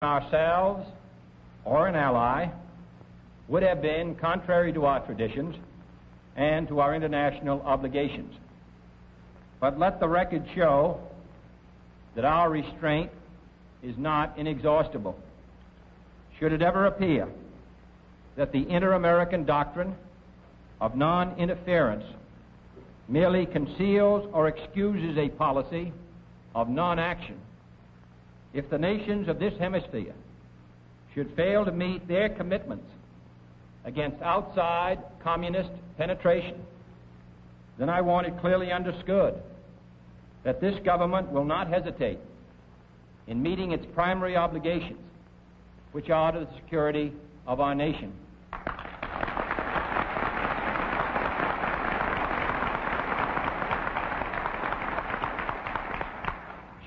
ourselves or an ally would have been contrary to our traditions and to our international obligations. But let the record show that our restraint is not inexhaustible. Should it ever appear that the inter-American doctrine of non-interference merely conceals or excuses a policy of non-action, if the nations of this hemisphere should fail to meet their commitments against outside communist penetration, then I want it clearly understood that this government will not hesitate in meeting its primary obligations, which are to the security of our nation.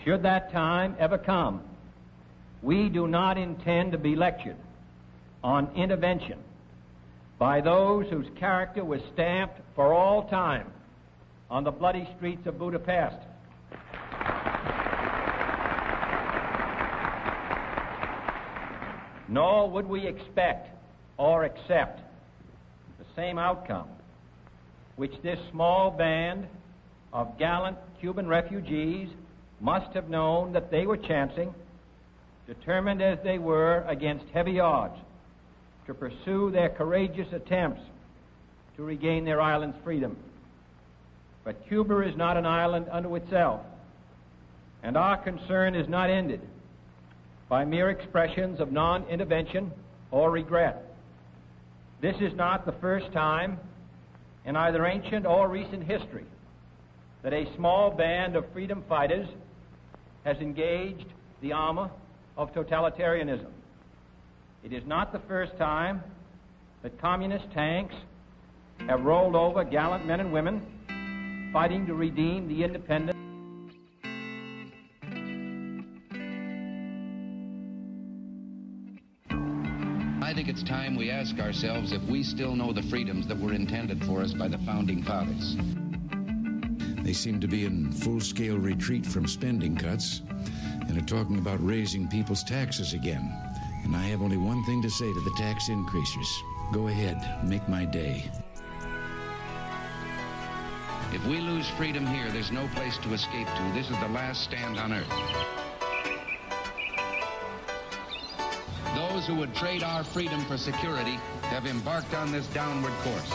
Should that time ever come, we do not intend to be lectured on intervention by those whose character was stamped for all time on the bloody streets of Budapest. Nor would we expect or accept the same outcome which this small band of gallant Cuban refugees must have known that they were chancing, determined as they were against heavy odds to pursue their courageous attempts to regain their island's freedom. But Cuba is not an island unto itself, and our concern is not ended by mere expressions of non-intervention or regret. This is not the first time in either ancient or recent history that a small band of freedom fighters has engaged the armor of totalitarianism. It is not the first time that communist tanks have rolled over gallant men and women fighting to redeem the independence. I think it's time we ask ourselves if we still know the freedoms that were intended for us by the Founding Fathers. They seem to be in full-scale retreat from spending cuts and are talking about raising people's taxes again. And I have only one thing to say to the tax increasers. Go ahead, make my day. If we lose freedom here, there's no place to escape to. This is the last stand on earth. Those who would trade our freedom for security have embarked on this downward course.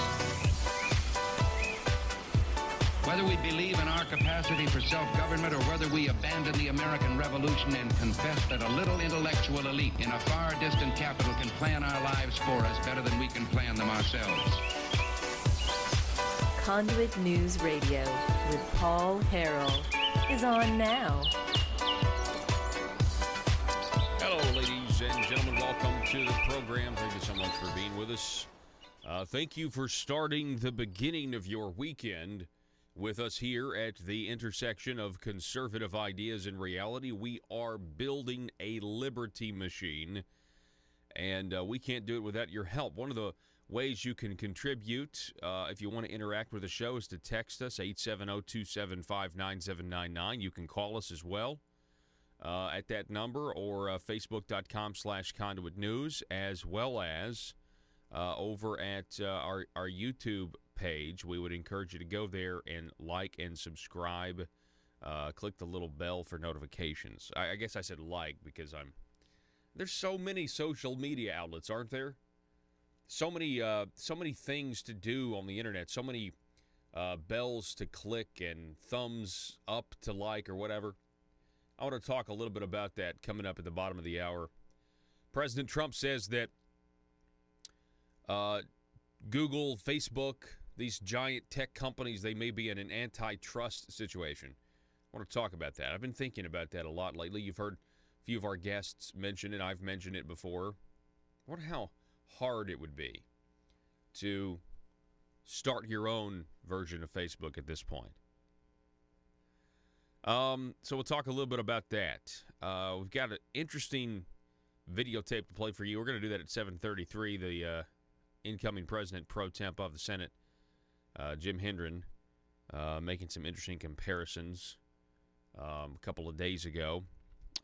Whether we believe in our capacity for self-government or whether we abandon the American Revolution and confess that a little intellectual elite in a far distant capital can plan our lives for us better than we can plan them ourselves. Conduit News Radio with Paul Harrell is on now. Hello, ladies and gentlemen. Welcome to the program. Thank you so much for being with us. Thank you for starting the beginning of your weekend with us here at the intersection of conservative ideas and reality. We are building a liberty machine, and we can't do it without your help. One of the ways you can contribute, if you want to interact with the show, is to text us, 870-275-9799. You can call us as well at that number, or facebook.com/Conduit News, as well as over at our YouTube page. We would encourage you to go there and like and subscribe. Click the little bell for notifications. I guess I said like because there's so many social media outlets, aren't there? So many things to do on the internet. So many bells to click and thumbs up to like or whatever. I want to talk a little bit about that coming up at the bottom of the hour. President Trump says that Google, Facebook, these giant tech companies, they may be in an antitrust situation. I want to talk about that. I've been thinking about that a lot lately. You've heard a few of our guests mention it. I've mentioned it before. I wonder how hard it would be to start your own version of Facebook at this point. So we'll talk a little bit about that. We've got an interesting videotape to play for you. We're going to do that at 7:33. The incoming president pro temp of the Senate, Jim Hendren, making some interesting comparisons a couple of days ago.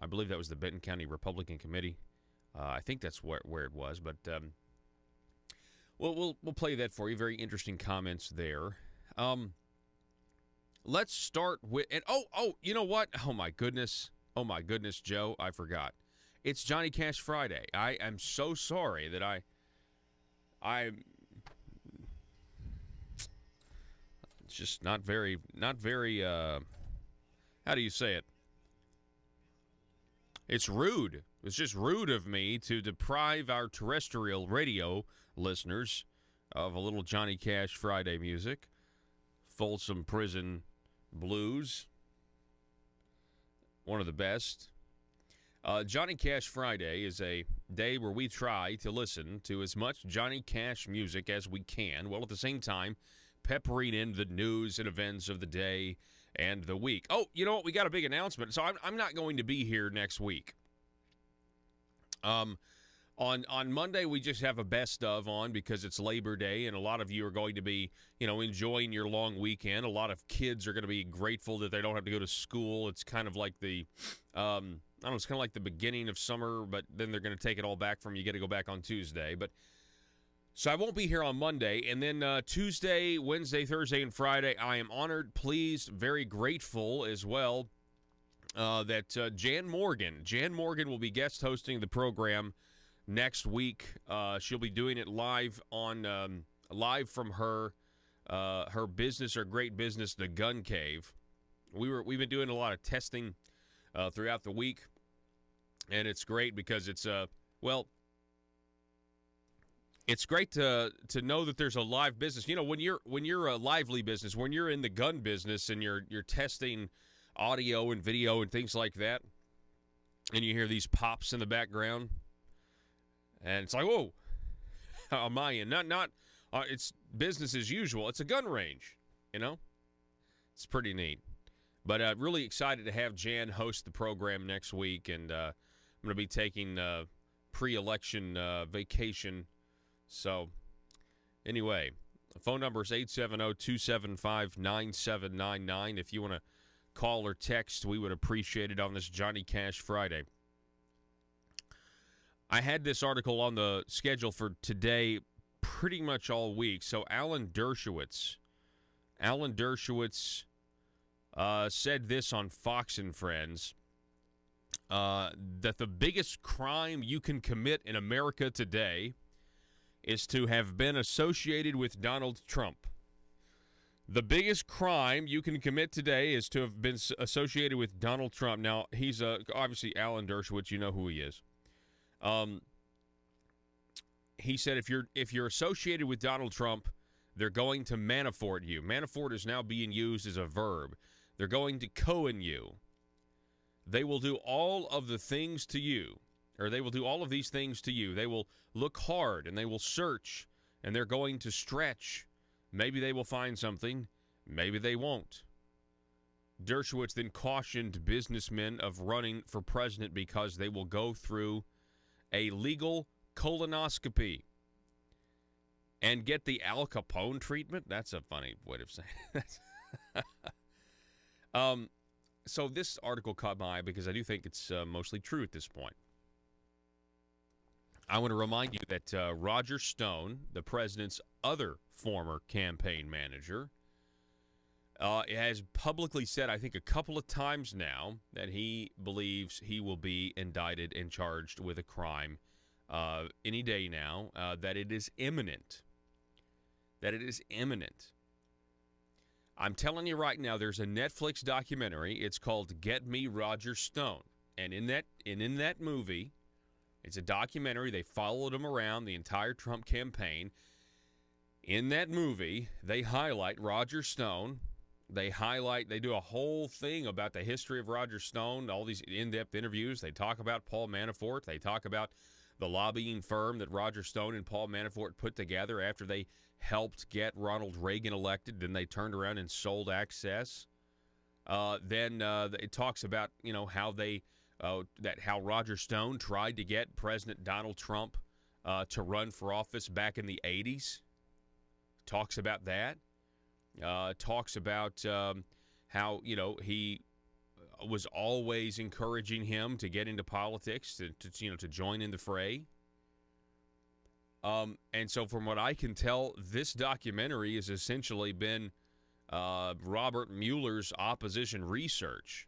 I believe that was the Benton County Republican Committee. I think that's where it was, but we'll play that for you. Very interesting comments there. Let's start with you know what? Oh my goodness, Joe, I forgot. It's Johnny Cash Friday. I am so sorry that it's just not very. How do you say it? It's rude. It's just rude of me to deprive our terrestrial radio listeners of a little Johnny Cash Friday music. Folsom Prison Blues. One of the best. Johnny Cash Friday is a day where we try to listen to as much Johnny Cash music as we can, while at the same time peppering in the news and events of the day and the week. Oh, you know what? We got a big announcement. So I'm not going to be here next week. On Monday, we just have a best of on because it's Labor Day, and a lot of you are going to be, enjoying your long weekend. A lot of kids are going to be grateful that they don't have to go to school. It's kind of like it's kind of like the beginning of summer, but then they're going to take it all back from you. You get to go back on Tuesday. So I won't be here on Monday, and then Tuesday, Wednesday, Thursday, and Friday, I am honored, pleased, very grateful as well that Jan Morgan will be guest hosting the program next week. She'll be doing it live from her business, her great business, the Gun Cave. We've been doing a lot of testing throughout the week, and it's great because it's it's great to know that there's a live business. When you're a lively business, when you're in the gun business and you're testing audio and video and things like that, and you hear these pops in the background, and it's like, whoa, how am I in? Not it's business as usual. It's a gun range, It's pretty neat. But really excited to have Jan host the program next week, and I'm going to be taking pre-election vacation. So, anyway, the phone number is 870-275-9799. If you want to call or text, we would appreciate it on this Johnny Cash Friday. I had this article on the schedule for today pretty much all week. So, Alan Dershowitz said this on Fox and Friends, that the biggest crime you can commit in America today is to have been associated with Donald Trump. The biggest crime you can commit today is to have been associated with Donald Trump. Now, he's obviously Alan Dershowitz. You know who he is. He said if you're associated with Donald Trump, they're going to Manafort you. Manafort is now being used as a verb. They're going to Cohen you. They will do all of the things to you. Or they will do all of these things to you. They will look hard, and they will search, and they're going to stretch. Maybe they will find something. Maybe they won't. Dershowitz then cautioned businessmen of running for president because they will go through a legal colonoscopy and get the Al Capone treatment. That's a funny way of saying it. So this article caught my eye because I do think it's mostly true at this point. I want to remind you that Roger Stone, the president's other former campaign manager, has publicly said, I think a couple of times now, that he believes he will be indicted and charged with a crime any day now, that it is imminent. That it is imminent. I'm telling you right now, there's a Netflix documentary. It's called Get Me Roger Stone. And in that movie, it's a documentary. They followed him around the entire Trump campaign. In that movie, they highlight Roger Stone. They do a whole thing about the history of Roger Stone, all these in-depth interviews. They talk about Paul Manafort. They talk about the lobbying firm that Roger Stone and Paul Manafort put together after they helped get Ronald Reagan elected. Then they turned around and sold Access. Then it talks about, how Roger Stone tried to get President Donald Trump to run for office back in the 80s. Talks about that. Talks about how, he was always encouraging him to get into politics, to join in the fray. And so from what I can tell, this documentary has essentially been Robert Mueller's opposition research.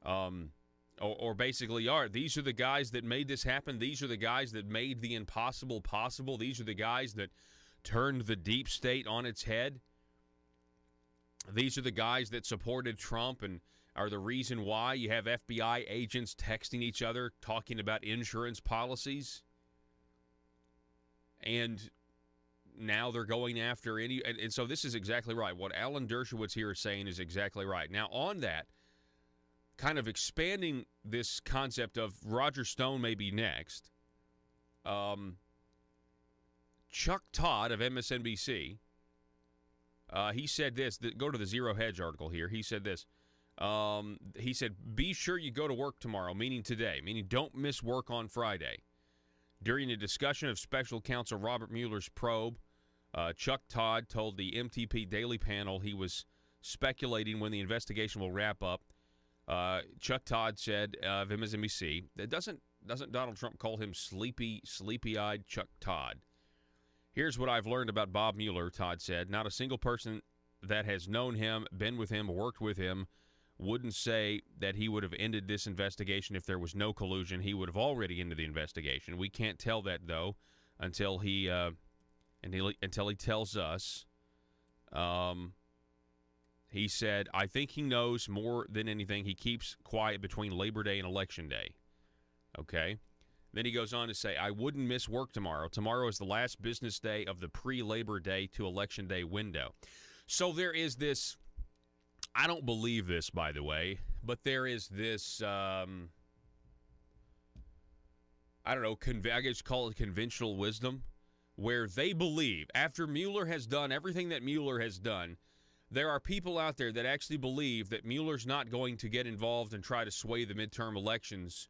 Or basically these are the guys that made this happen. These are the guys that made the impossible possible. These are the guys that turned the deep state on its head. These are the guys that supported Trump and are the reason why you have FBI agents texting each other, talking about insurance policies. And now they're going after and so this is exactly right. What Alan Dershowitz here is saying is exactly right. Now, on that, kind of expanding this concept of Roger Stone may be next, Chuck Todd of MSNBC, he said this. Go to the Zero Hedge article here. He said this. He said, be sure you go to work tomorrow, meaning today, meaning don't miss work on Friday. During a discussion of special counsel Robert Mueller's probe, Chuck Todd told the MTP Daily panel he was speculating when the investigation will wrap up. Chuck Todd said of MSNBC, doesn't Donald Trump call him sleepy-eyed Chuck Todd? Here's what I've learned about Bob Mueller, Todd said. Not a single person that has known him, been with him, worked with him, wouldn't say that he would have ended this investigation if there was no collusion. He would have already ended the investigation. We can't tell that, though, until he tells us. He said, I think he knows more than anything. He keeps quiet between Labor Day and Election Day. Okay? Then he goes on to say, I wouldn't miss work tomorrow. Tomorrow is the last business day of the pre-Labor Day to Election Day window. So there is this, I don't believe this, by the way, but there is this, I don't know, I guess call it conventional wisdom, where they believe, after Mueller has done everything that Mueller has done, there are people out there that actually believe that Mueller's not going to get involved and try to sway the midterm elections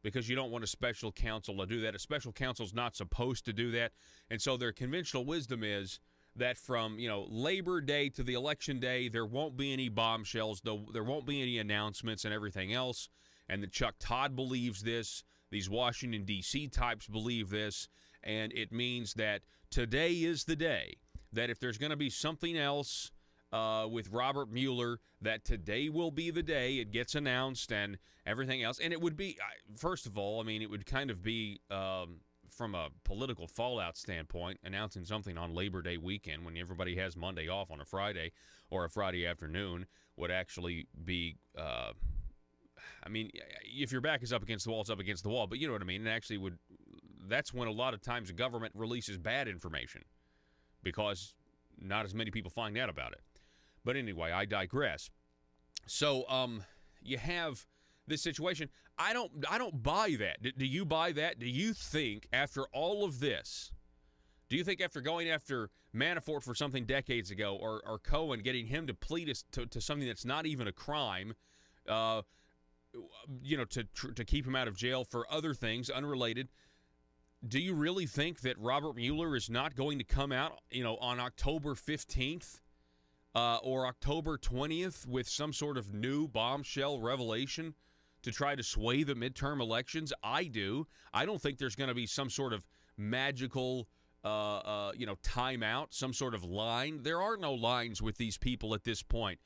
because you don't want a special counsel to do that. A special counsel's not supposed to do that. And so their conventional wisdom is that from, Labor Day to the Election Day, there won't be any bombshells, there won't be any announcements and everything else. And that Chuck Todd believes this. These Washington, D.C. types believe this. And it means that today is the day that if there's going to be something else with Robert Mueller, that today will be the day it gets announced and everything else. And it would be, first of all, it would kind of be, from a political fallout standpoint, announcing something on Labor Day weekend when everybody has Monday off on a Friday or a Friday afternoon would actually be, if your back is up against the wall, it's up against the wall. But you know what I mean? It actually that's when a lot of times the government releases bad information because not as many people find out about it. But anyway, I digress. So you have this situation. I don't buy that. Do you buy that? Do you think after all of this, do you think after going after Manafort for something decades ago or Cohen, getting him to plead to something that's not even a crime, to keep him out of jail for other things unrelated, do you really think that Robert Mueller is not going to come out, on October 15th or October 20th with some sort of new bombshell revelation to try to sway the midterm elections? I do. I don't think there's going to be some sort of magical, timeout, some sort of line. There are no lines with these people at this point.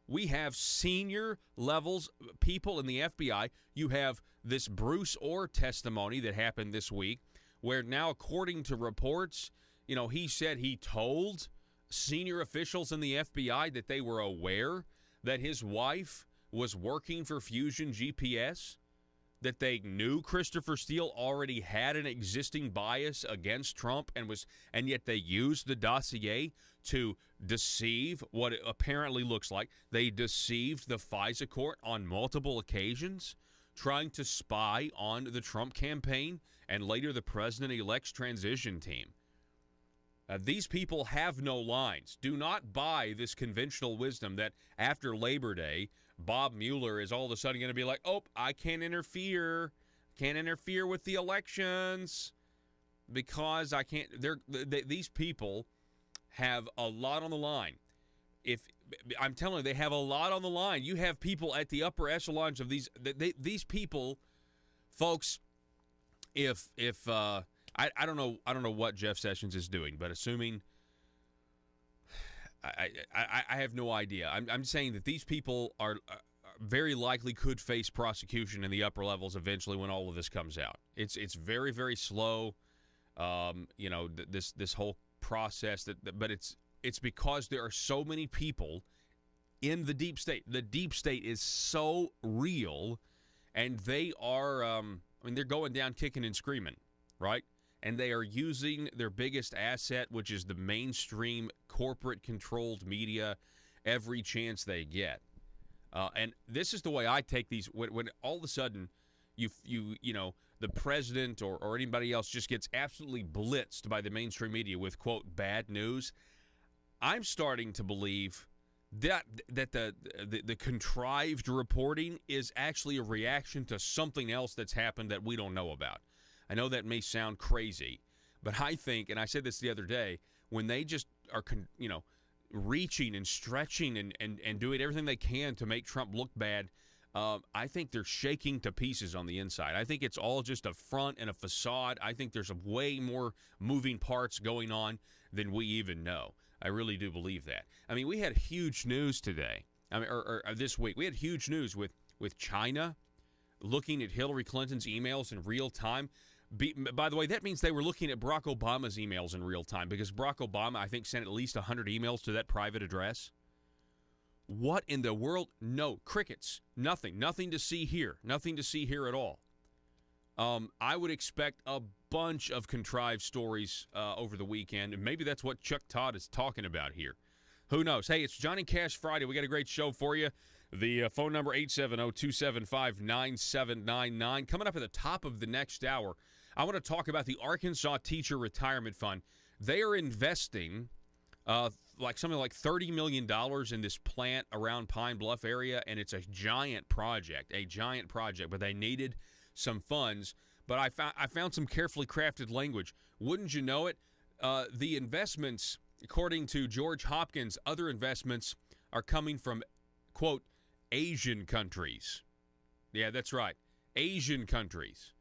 We have senior levels, people in the FBI. You have this Bruce Orr testimony that happened this week, where now, according to reports, he said he told senior officials in the FBI that they were aware that his wife was working for Fusion GPS, that they knew Christopher Steele already had an existing bias against Trump and yet they used the dossier to deceive what it apparently looks like. They deceived the FISA court on multiple occasions, trying to spy on the Trump campaign and later the president-elect's transition team. These people have no lines. Do not buy this conventional wisdom that after Labor Day, Bob Mueller is all of a sudden going to be like, oh, I can't interfere with the elections because I can't. These people have a lot on the line. I'm telling you, they have a lot on the line. You have people at the upper echelons of these people, folks. If I don't know what Jeff Sessions is doing, but assuming I have no idea. I'm saying that these people are very likely could face prosecution in the upper levels eventually when all of this comes out. It's very, very slow. This whole process but it's because there are so many people in the deep state. The deep state is so real, and they are they're going down kicking and screaming, right? And they are using their biggest asset, which is the mainstream corporate-controlled media, every chance they get. And this is the way I take these. When all of a sudden the president or anybody else just gets absolutely blitzed by the mainstream media with, quote, bad news, I'm starting to believe that the contrived reporting is actually a reaction to something else that's happened that we don't know about. I know that may sound crazy, but I think, and I said this the other day, when they just are, reaching and stretching and doing everything they can to make Trump look bad, I think they're shaking to pieces on the inside. I think it's all just a front and a facade. I think there's way more moving parts going on than we even know. I really do believe that. I mean, we had huge news today. Or this week. We had huge news with China looking at Hillary Clinton's emails in real time. By the way, that means they were looking at Barack Obama's emails in real time, because Barack Obama, I think, sent at least 100 emails to that private address. What in the world? No, crickets. Nothing to see here. Nothing to see here at all. I would expect a bunch of contrived stories over the weekend, and maybe that's what Chuck Todd is talking about here. Who knows? Hey, it's Johnny Cash Friday. We got a great show for you. The phone number, 870-275-9799. Coming up at the top of the next hour, I want to talk about the Arkansas Teacher Retirement Fund. They are investing something like $30 million in this plant around Pine Bluff area, and it's a giant project, but they needed some funds. But I found some carefully crafted language. Wouldn't you know it? The investments, according to George Hopkins, other investments are coming from, quote, Asian countries. Yeah, that's right. Asian countries.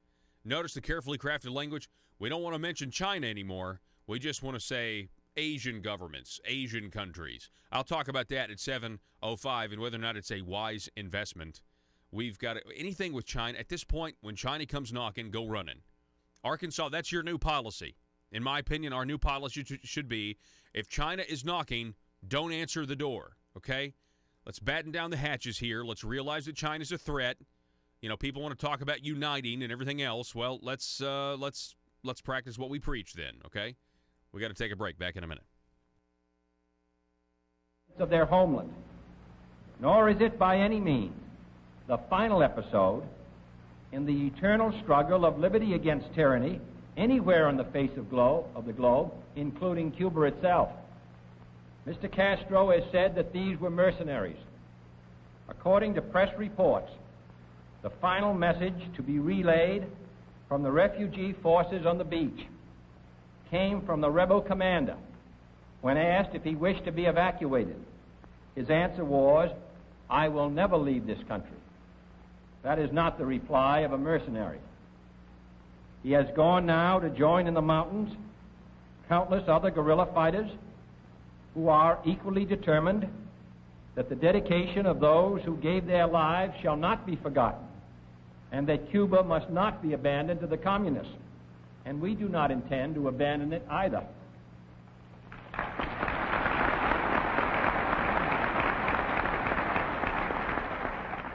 Notice the carefully crafted language. We don't want to mention China anymore. We just want to say Asian governments, Asian countries. I'll talk about that at 7:05 and whether or not it's a wise investment. We've got anything with China. At this point, when China comes knocking, go running. Arkansas, that's your new policy. In my opinion, our new policy should be, if China is knocking, don't answer the door, okay? Let's batten down the hatches here. Let's realize that China's a threat. You know, people want to talk about uniting and everything else. Well, let's practice what we preach then, okay? We got to take a break. Back in a minute. Of their homeland, nor is it by any means the final episode in the eternal struggle of liberty against tyranny anywhere on the face of the globe, including Cuba itself. Mr. Castro has said that these were mercenaries. According to press reports, the final message to be relayed from the refugee forces on the beach came from the rebel commander when asked if he wished to be evacuated. His answer was, "I will never leave this country." That is not the reply of a mercenary. He has gone now to join in the mountains countless other guerrilla fighters who are equally determined that the dedication of those who gave their lives shall not be forgotten, and that Cuba must not be abandoned to the communists. And we do not intend to abandon it either.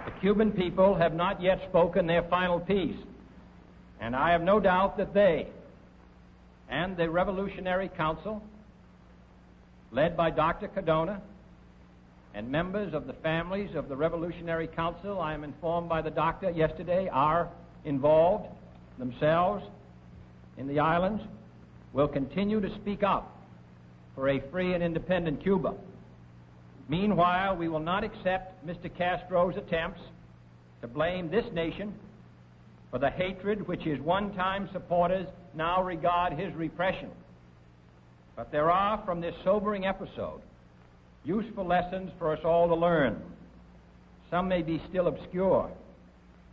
The Cuban people have not yet spoken their final piece, and I have no doubt that they and the Revolutionary Council, led by Dr. Cardona, and members of the families of the Revolutionary Council, I am informed by the doctor yesterday, are involved themselves in the islands, will continue to speak up for a free and independent Cuba. Meanwhile, we will not accept Mr. Castro's attempts to blame this nation for the hatred which his one-time supporters now regard his repression. But there are, from this sobering episode, useful lessons for us all to learn. Some may be still obscure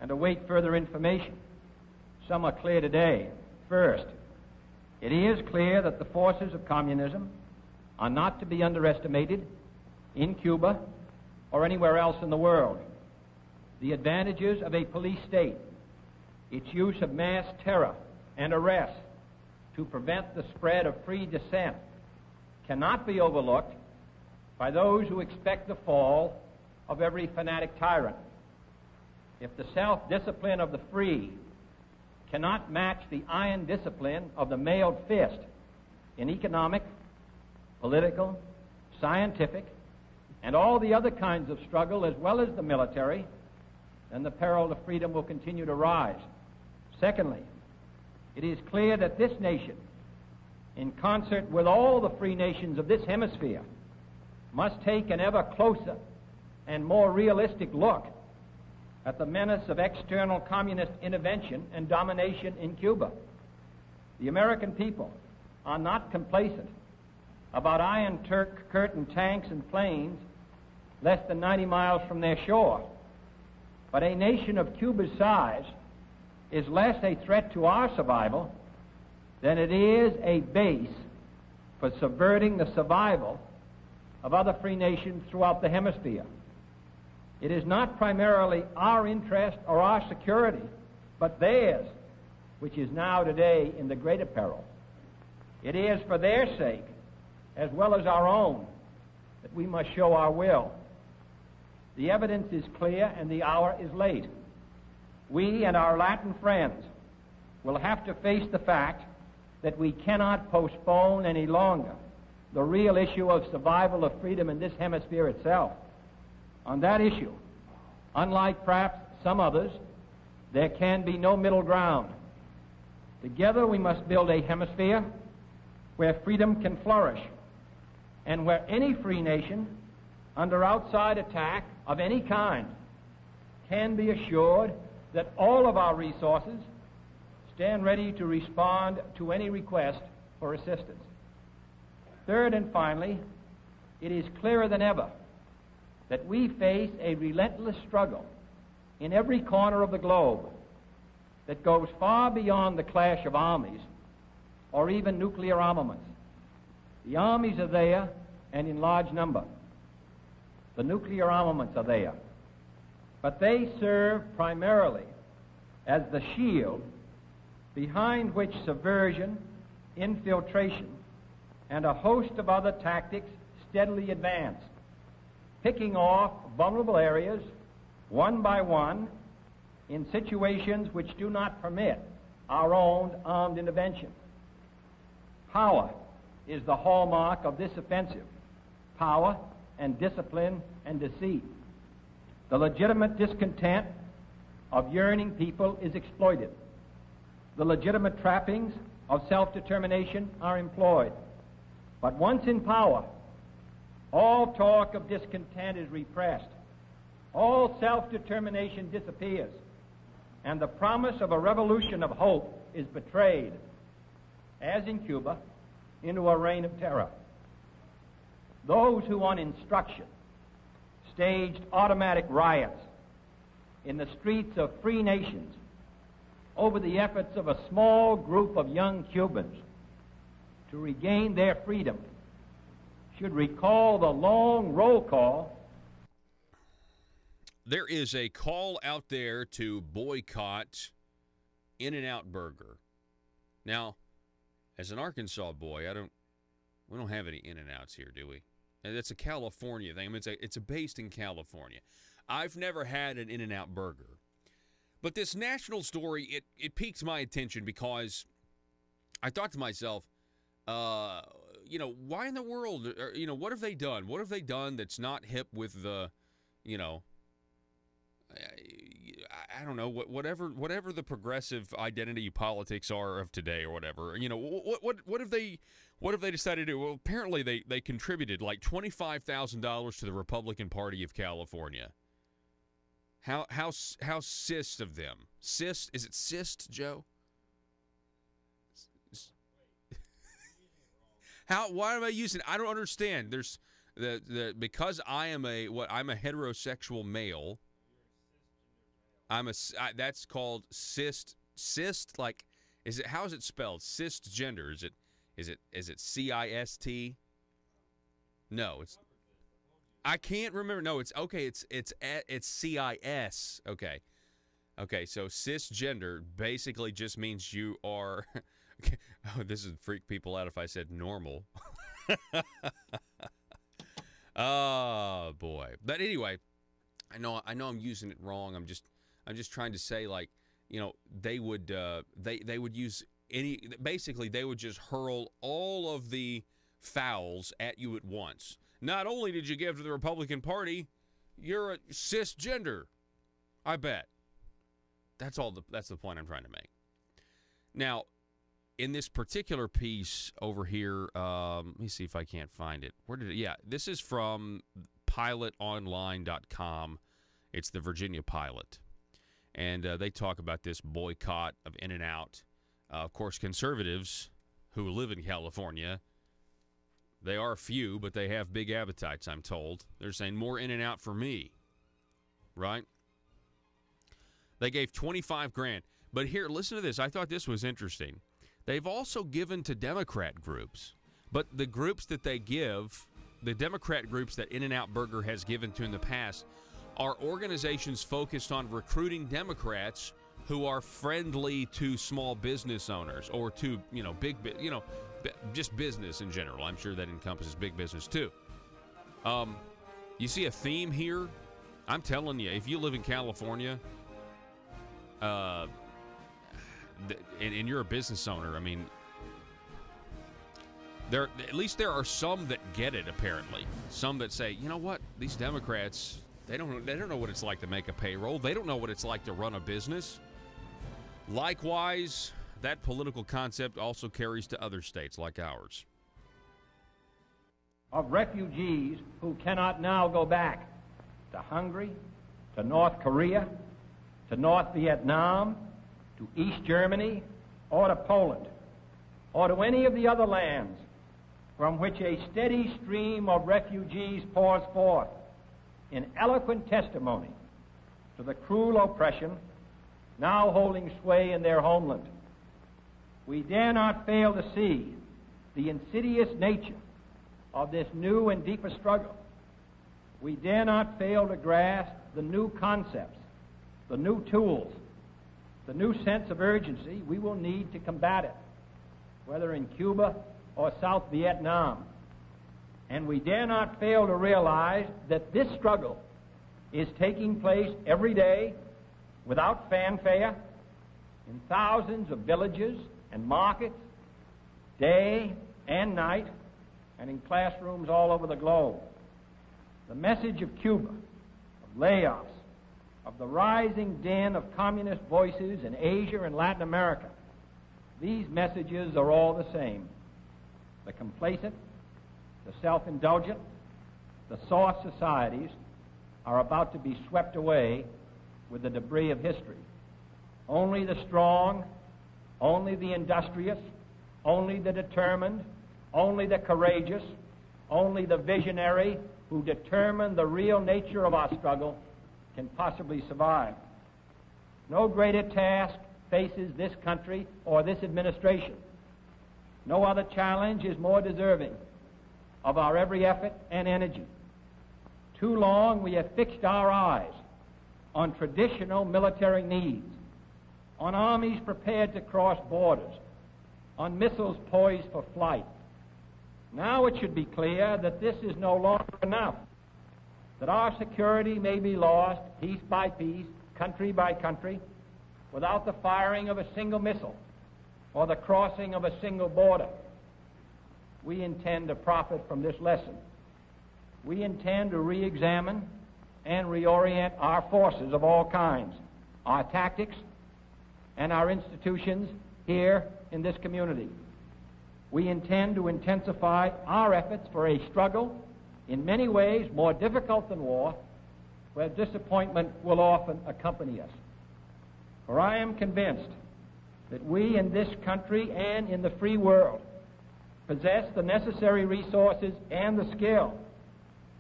and await further information. Some are clear today. First, it is clear that the forces of communism are not to be underestimated in Cuba or anywhere else in the world. The advantages of a police state, its use of mass terror and arrest to prevent the spread of free dissent, cannot be overlooked by those who expect the fall of every fanatic tyrant. If the self-discipline of the free cannot match the iron discipline of the mailed fist in economic, political, scientific, and all the other kinds of struggle as well as the military, then the peril to freedom will continue to rise. Secondly, it is clear that this nation, in concert with all the free nations of this hemisphere, must take an ever closer and more realistic look at the menace of external communist intervention and domination in Cuba. The American people are not complacent about Iron Curtain tanks and planes less than 90 miles from their shore. But a nation of Cuba's size is less a threat to our survival than it is a base for subverting the survival of other free nations throughout the hemisphere. It is not primarily our interest or our security, but theirs, which is now today in the greater peril. It is for their sake, as well as our own, that we must show our will. The evidence is clear and the hour is late. We and our Latin friends will have to face the fact that we cannot postpone any longer the real issue of survival of freedom in this hemisphere itself. On that issue, unlike perhaps some others, there can be no middle ground. Together we must build a hemisphere where freedom can flourish and where any free nation under outside attack of any kind can be assured that all of our resources stand ready to respond to any request for assistance. Third and finally, it is clearer than ever that we face a relentless struggle in every corner of the globe that goes far beyond the clash of armies or even nuclear armaments. The armies are there and in large number. The nuclear armaments are there. But they serve primarily as the shield behind which subversion, infiltration, and a host of other tactics steadily advance, picking off vulnerable areas one by one in situations which do not permit our own armed intervention. Power is the hallmark of this offensive. Power and discipline and deceit. The legitimate discontent of yearning people is exploited. The legitimate trappings of self-determination are employed. But once in power, all talk of discontent is repressed. All self-determination disappears. And the promise of a revolution of hope is betrayed, as in Cuba, into a reign of terror. Those who on instruction staged automatic riots in the streets of free nations over the efforts of a small group of young Cubans to regain their freedom should recall the long roll call. There is a call out there to boycott In-N-Out Burger. Now, as an Arkansas boy, we don't have any In-N-Outs here, do we? And that's a California thing. I mean, it's based in California. I've never had an In-N-Out Burger. But this national story, it piqued my attention because I thought to myself, why in the world, what have they done? What have they done that's not hip with the, I don't know, whatever the progressive identity politics are of today or whatever. What have they decided to do? Well, apparently they contributed like $25,000 to the Republican Party of California. How cis of them? Cis, is it cis, Joe? Why am I using? I don't understand. because I'm a heterosexual male. That's called cyst. Like, how is it spelled? Cisgender. Is it CIST? No, I can't remember. No, it's okay. It's CIS. Okay. So cisgender basically just means you are. Oh, this would freak people out if I said normal. Oh boy. But anyway, I know I'm using it wrong. I'm just trying to say, like, they would use basically they would just hurl all of the fouls at you at once. Not only did you give to the Republican Party, you're a cisgender. I bet. That's the point I'm trying to make. Now, in this particular piece over here, let me see if I can't find it. This is from pilotonline.com. It's the Virginia Pilot. And they talk about this boycott of In-N-Out. Of course, conservatives who live in California, they are few, but they have big appetites, I'm told. They're saying more In-N-Out for me, right? They gave $25,000. But here, listen to this. I thought this was interesting. They've also given to Democrat groups. But the groups that they give, the Democrat groups that In-N-Out Burger has given to in the past, are organizations focused on recruiting Democrats who are friendly to small business owners or to, just business in general. I'm sure that encompasses big business too. You see a theme here? I'm telling you, if you live in California, and you're a business owner, I mean, there are some that get it. Apparently, some that say, you know what, these Democrats, they don't know what it's like to make a payroll. They don't know what it's like to run a business. Likewise, that political concept also carries to other states like ours. Of refugees who cannot now go back to Hungary, to North Korea, to North Vietnam, to East Germany, or to Poland, or to any of the other lands from which a steady stream of refugees pours forth in eloquent testimony to the cruel oppression now holding sway in their homeland. We dare not fail to see the insidious nature of this new and deeper struggle. We dare not fail to grasp the new concepts, the new tools, the new sense of urgency we will need to combat it, whether in Cuba or South Vietnam. And we dare not fail to realize that this struggle is taking place every day without fanfare in thousands of villages and markets, day and night, and in classrooms all over the globe. The message of Cuba, of layoffs, of the rising din of communist voices in Asia and Latin America, these messages are all the same. The complacent, the self-indulgent, the soft societies are about to be swept away with the debris of history. Only the strong, only the industrious, only the determined, only the courageous, only the visionary who determine the real nature of our struggle can possibly survive. No greater task faces this country or this administration. No other challenge is more deserving of our every effort and energy. Too long we have fixed our eyes on traditional military needs, on armies prepared to cross borders, on missiles poised for flight. Now it should be clear that this is no longer enough, that our security may be lost piece by piece, country by country, without the firing of a single missile or the crossing of a single border. We intend to profit from this lesson. We intend to re-examine and reorient our forces of all kinds, our tactics, and our institutions here in this community. We intend to intensify our efforts for a struggle in many ways more difficult than war, where disappointment will often accompany us. For I am convinced that we in this country and in the free world possess the necessary resources and the skill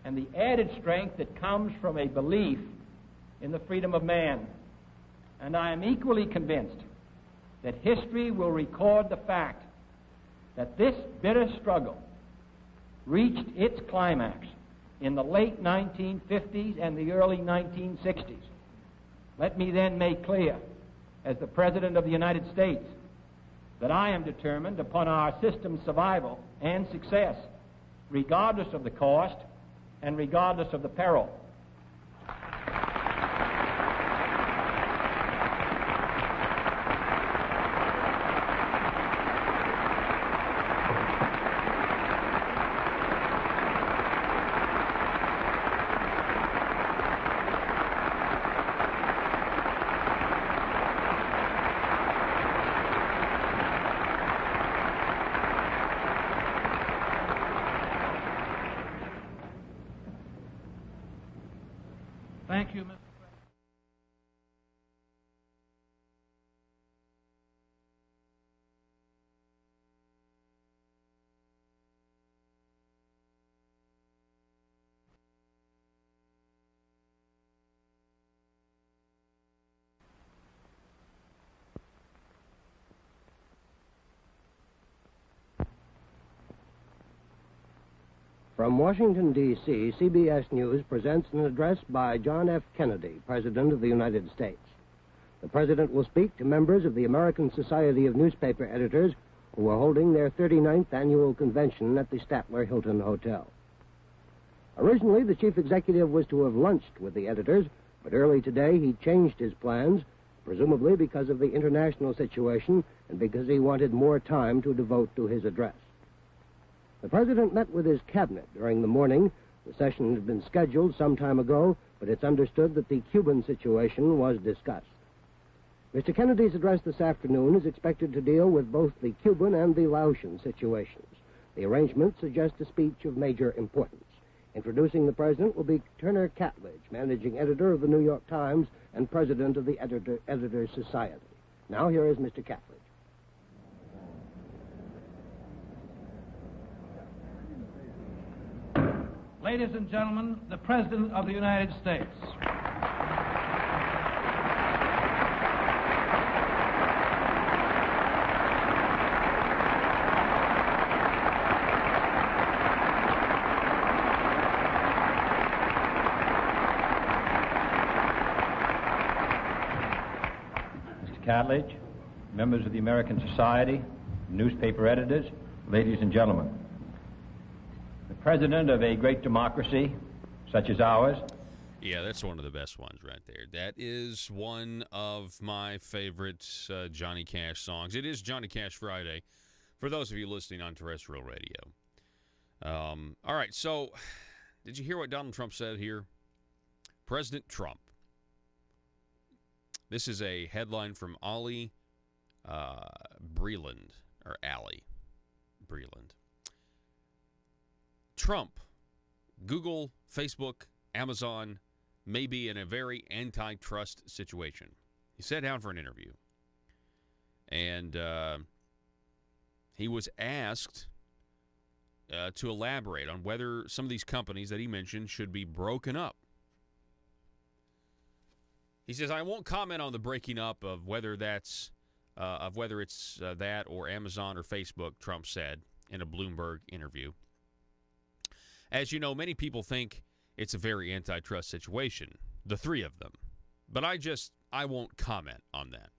and the added strength that comes from a belief in the freedom of man. And I am equally convinced that history will record the fact that this bitter struggle reached its climax in the late 1950s and the early 1960s. Let me then make clear, as the President of the United States, that I am determined upon our system's survival and success, regardless of the cost and regardless of the peril. Thank you, Mr. President. From Washington, D.C., CBS News presents an address by John F. Kennedy, President of the United States. The President will speak to members of the American Society of Newspaper Editors who are holding their 39th annual convention at the Statler Hilton Hotel. Originally, the Chief Executive was to have lunched with the editors, but early today he changed his plans, presumably because of the international situation and because he wanted more time to devote to his address. The President met with his cabinet during the morning. The session had been scheduled some time ago, but it's understood that the Cuban situation was discussed. Mr. Kennedy's address this afternoon is expected to deal with both the Cuban and the Laotian situations. The arrangement suggests a speech of major importance. Introducing the President will be Turner Catledge, managing editor of the New York Times and president of the Editors Society. Now here is Mr. Catledge. Ladies and gentlemen, the President of the United States. Mr. Catledge, members of the American Society, newspaper editors, ladies and gentlemen. President of a great democracy such as ours. Yeah, that's one of the best ones right there. That is one of my favorite Johnny Cash songs. It is Johnny Cash Friday for those of you listening on terrestrial radio. All right, so did you hear what Donald Trump said here? President Trump. This is a headline from Ollie Breland, or Allie Breland. Trump, Google, Facebook, Amazon may be in a very antitrust situation. He sat down for an interview, and he was asked to elaborate on whether some of these companies that he mentioned should be broken up. He says, "I won't comment on the breaking up of whether it's that or Amazon or Facebook," Trump said in a Bloomberg interview. As you know, many people think it's a very antitrust situation, the three of them. But I won't comment on that.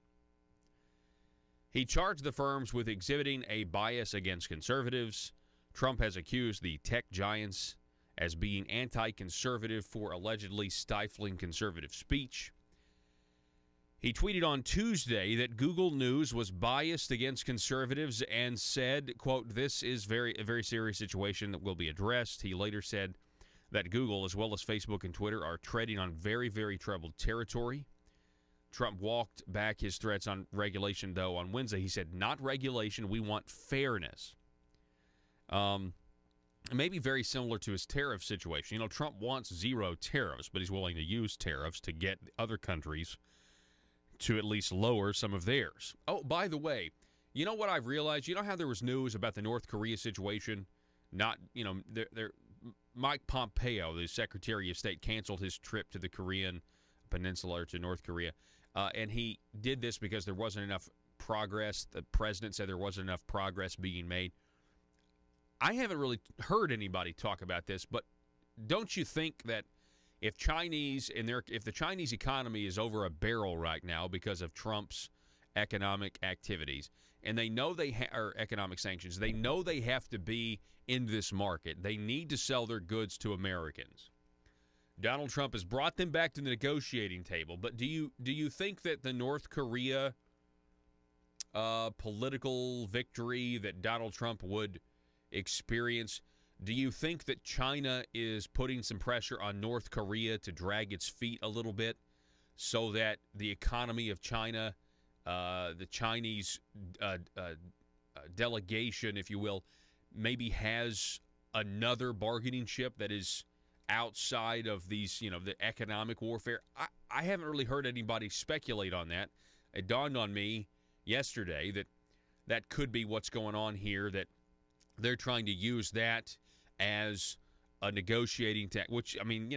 He charged the firms with exhibiting a bias against conservatives. Trump has accused the tech giants as being anti-conservative for allegedly stifling conservative speech. He tweeted on Tuesday that Google News was biased against conservatives and said, quote, "This is a very serious situation that will be addressed." He later said that Google, as well as Facebook and Twitter, are treading on very, very troubled territory. Trump walked back his threats on regulation, though, on Wednesday. He said, "Not regulation, we want fairness." Maybe very similar to his tariff situation. You know, Trump wants zero tariffs, but he's willing to use tariffs to get other countries to at least lower some of theirs. Oh, by the way, you know what I've realized? You know how there was news about the North Korea situation? Not, you know, Mike Pompeo, the Secretary of State, canceled his trip to the Korean Peninsula or to North Korea, and he did this because there wasn't enough progress. The president said there wasn't enough progress being made. I haven't really heard anybody talk about this, but don't you think that if the Chinese economy is over a barrel right now because of Trump's economic activities, and they know or economic sanctions, they know they have to be in this market. They need to sell their goods to Americans. Donald Trump has brought them back to the negotiating table, but do you think that the North Korea political victory that Donald Trump would experience, do you think that China is putting some pressure on North Korea to drag its feet a little bit so that the economy of China, the Chinese delegation, if you will, maybe has another bargaining chip that is outside of these, the economic warfare? I haven't really heard anybody speculate on that. It dawned on me yesterday that could be what's going on here, that they're trying to use that as a negotiating tactic, which, I mean,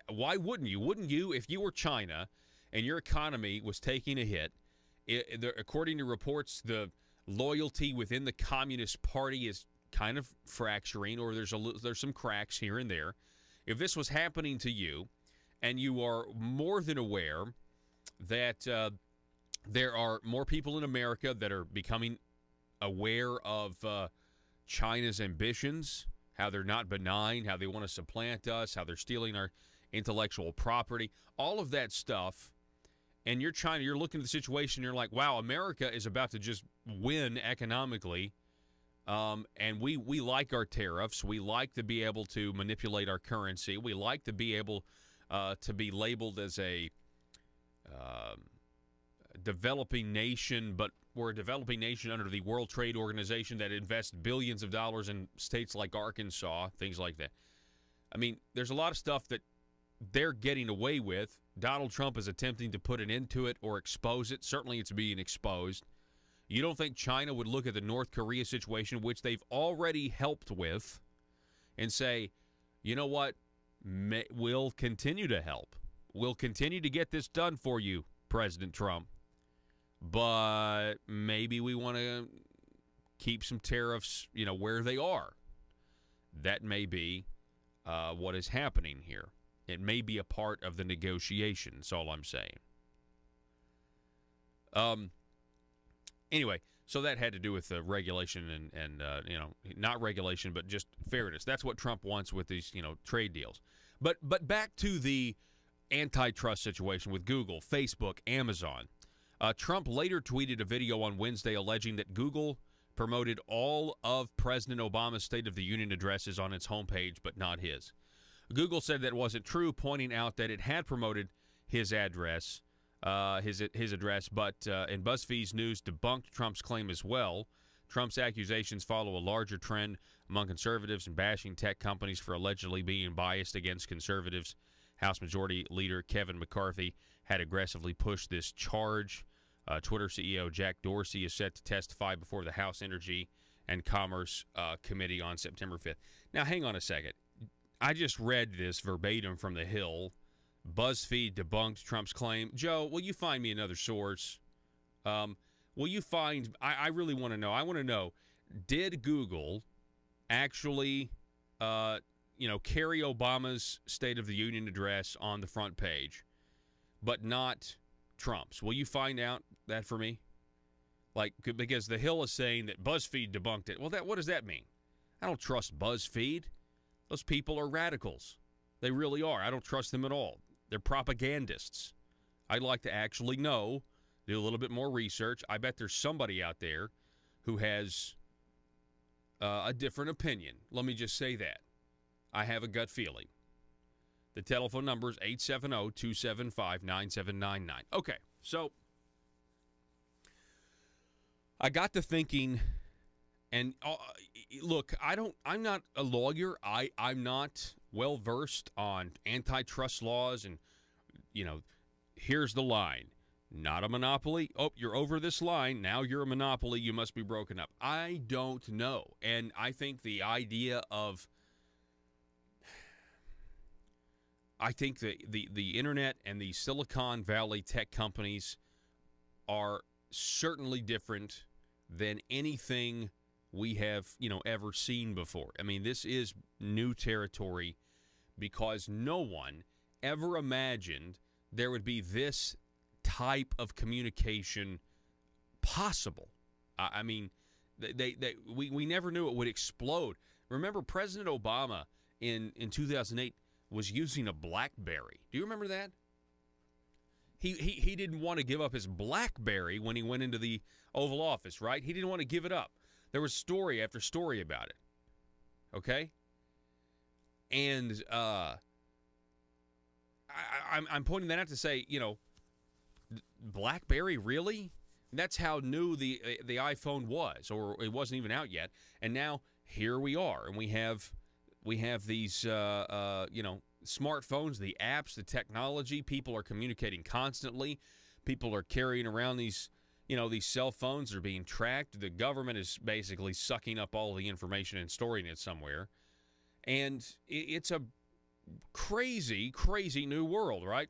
why wouldn't you? Wouldn't you, if you were China and your economy was taking a hit, according to reports, the loyalty within the Communist Party is kind of fracturing, or there's some cracks here and there. If this was happening to you, and you are more than aware that there are more people in America that are becoming aware of China's ambitions, how they're not benign, how they want to supplant us, how they're stealing our intellectual property, all of that stuff. And you're China, you're looking at the situation, you're like, wow, America is about to just win economically. And we like our tariffs. We like to be able to manipulate our currency. We like to be able to be labeled as a developing nation, but we're a developing nation under the World Trade Organization that invests billions of dollars in states like Arkansas, things like that. I mean, there's a lot of stuff that they're getting away with. Donald Trump is attempting to put an end to it or expose it. Certainly it's being exposed. You don't think China would look at the North Korea situation, which they've already helped with, and say, you know what, we'll continue to help. We'll continue to get this done for you, President Trump. But maybe we want to keep some tariffs, where they are. That may be what is happening here. It may be a part of the negotiation. That's all I'm saying. Anyway, so that had to do with the regulation and not regulation, but just fairness. That's what Trump wants with these, trade deals. But back to the antitrust situation with Google, Facebook, Amazon. Trump later tweeted a video on Wednesday alleging that Google promoted all of President Obama's State of the Union addresses on its homepage, but not his. Google said that wasn't true, pointing out that it had promoted his address, but and BuzzFeed's news debunked Trump's claim as well. Trump's accusations follow a larger trend among conservatives and bashing tech companies for allegedly being biased against conservatives. House Majority Leader Kevin McCarthy had aggressively pushed this charge. Twitter CEO Jack Dorsey is set to testify before the House Energy and Commerce Committee on September 5th. Now, hang on a second. I just read this verbatim from The Hill. BuzzFeed debunked Trump's claim. Joe, will you find me another source? Will you find... I really want to know. I want to know, did Google actually, carry Obama's State of the Union address on the front page, but not Trump's? Will you find out that for me? Because The Hill is saying that BuzzFeed debunked it. Well, what does that mean? I don't trust BuzzFeed. Those people are radicals. They really are. I don't trust them at all. They're propagandists. I'd like to actually know, do a little bit more research. I bet there's somebody out there who has a different opinion. Let me just say that. I have a gut feeling. The telephone number is 870-275-9799. Okay, so I got to thinking, and look, I'm not a lawyer. I'm not well versed on antitrust laws, and here's the line: not a monopoly. Oh, you're over this line. Now you're a monopoly. You must be broken up. I don't know, and I think the idea of I think the internet and the Silicon Valley tech companies are certainly different than anything we have, ever seen before. I mean, this is new territory because no one ever imagined there would be this type of communication possible. I mean, we never knew it would explode. Remember, President Obama in 2008 was using a BlackBerry. Do you remember that? He didn't want to give up his BlackBerry when he went into the Oval Office, right? He didn't want to give it up. There was story after story about it. Okay? And I'm pointing that out to say, BlackBerry, really? That's how new the iPhone was, or it wasn't even out yet. And now here we are, and we have these smartphones, the apps, the technology. People are communicating constantly. People are carrying around these cell phones. They're being tracked. The government is basically sucking up all the information and storing it somewhere. And it's a crazy, crazy new world, right?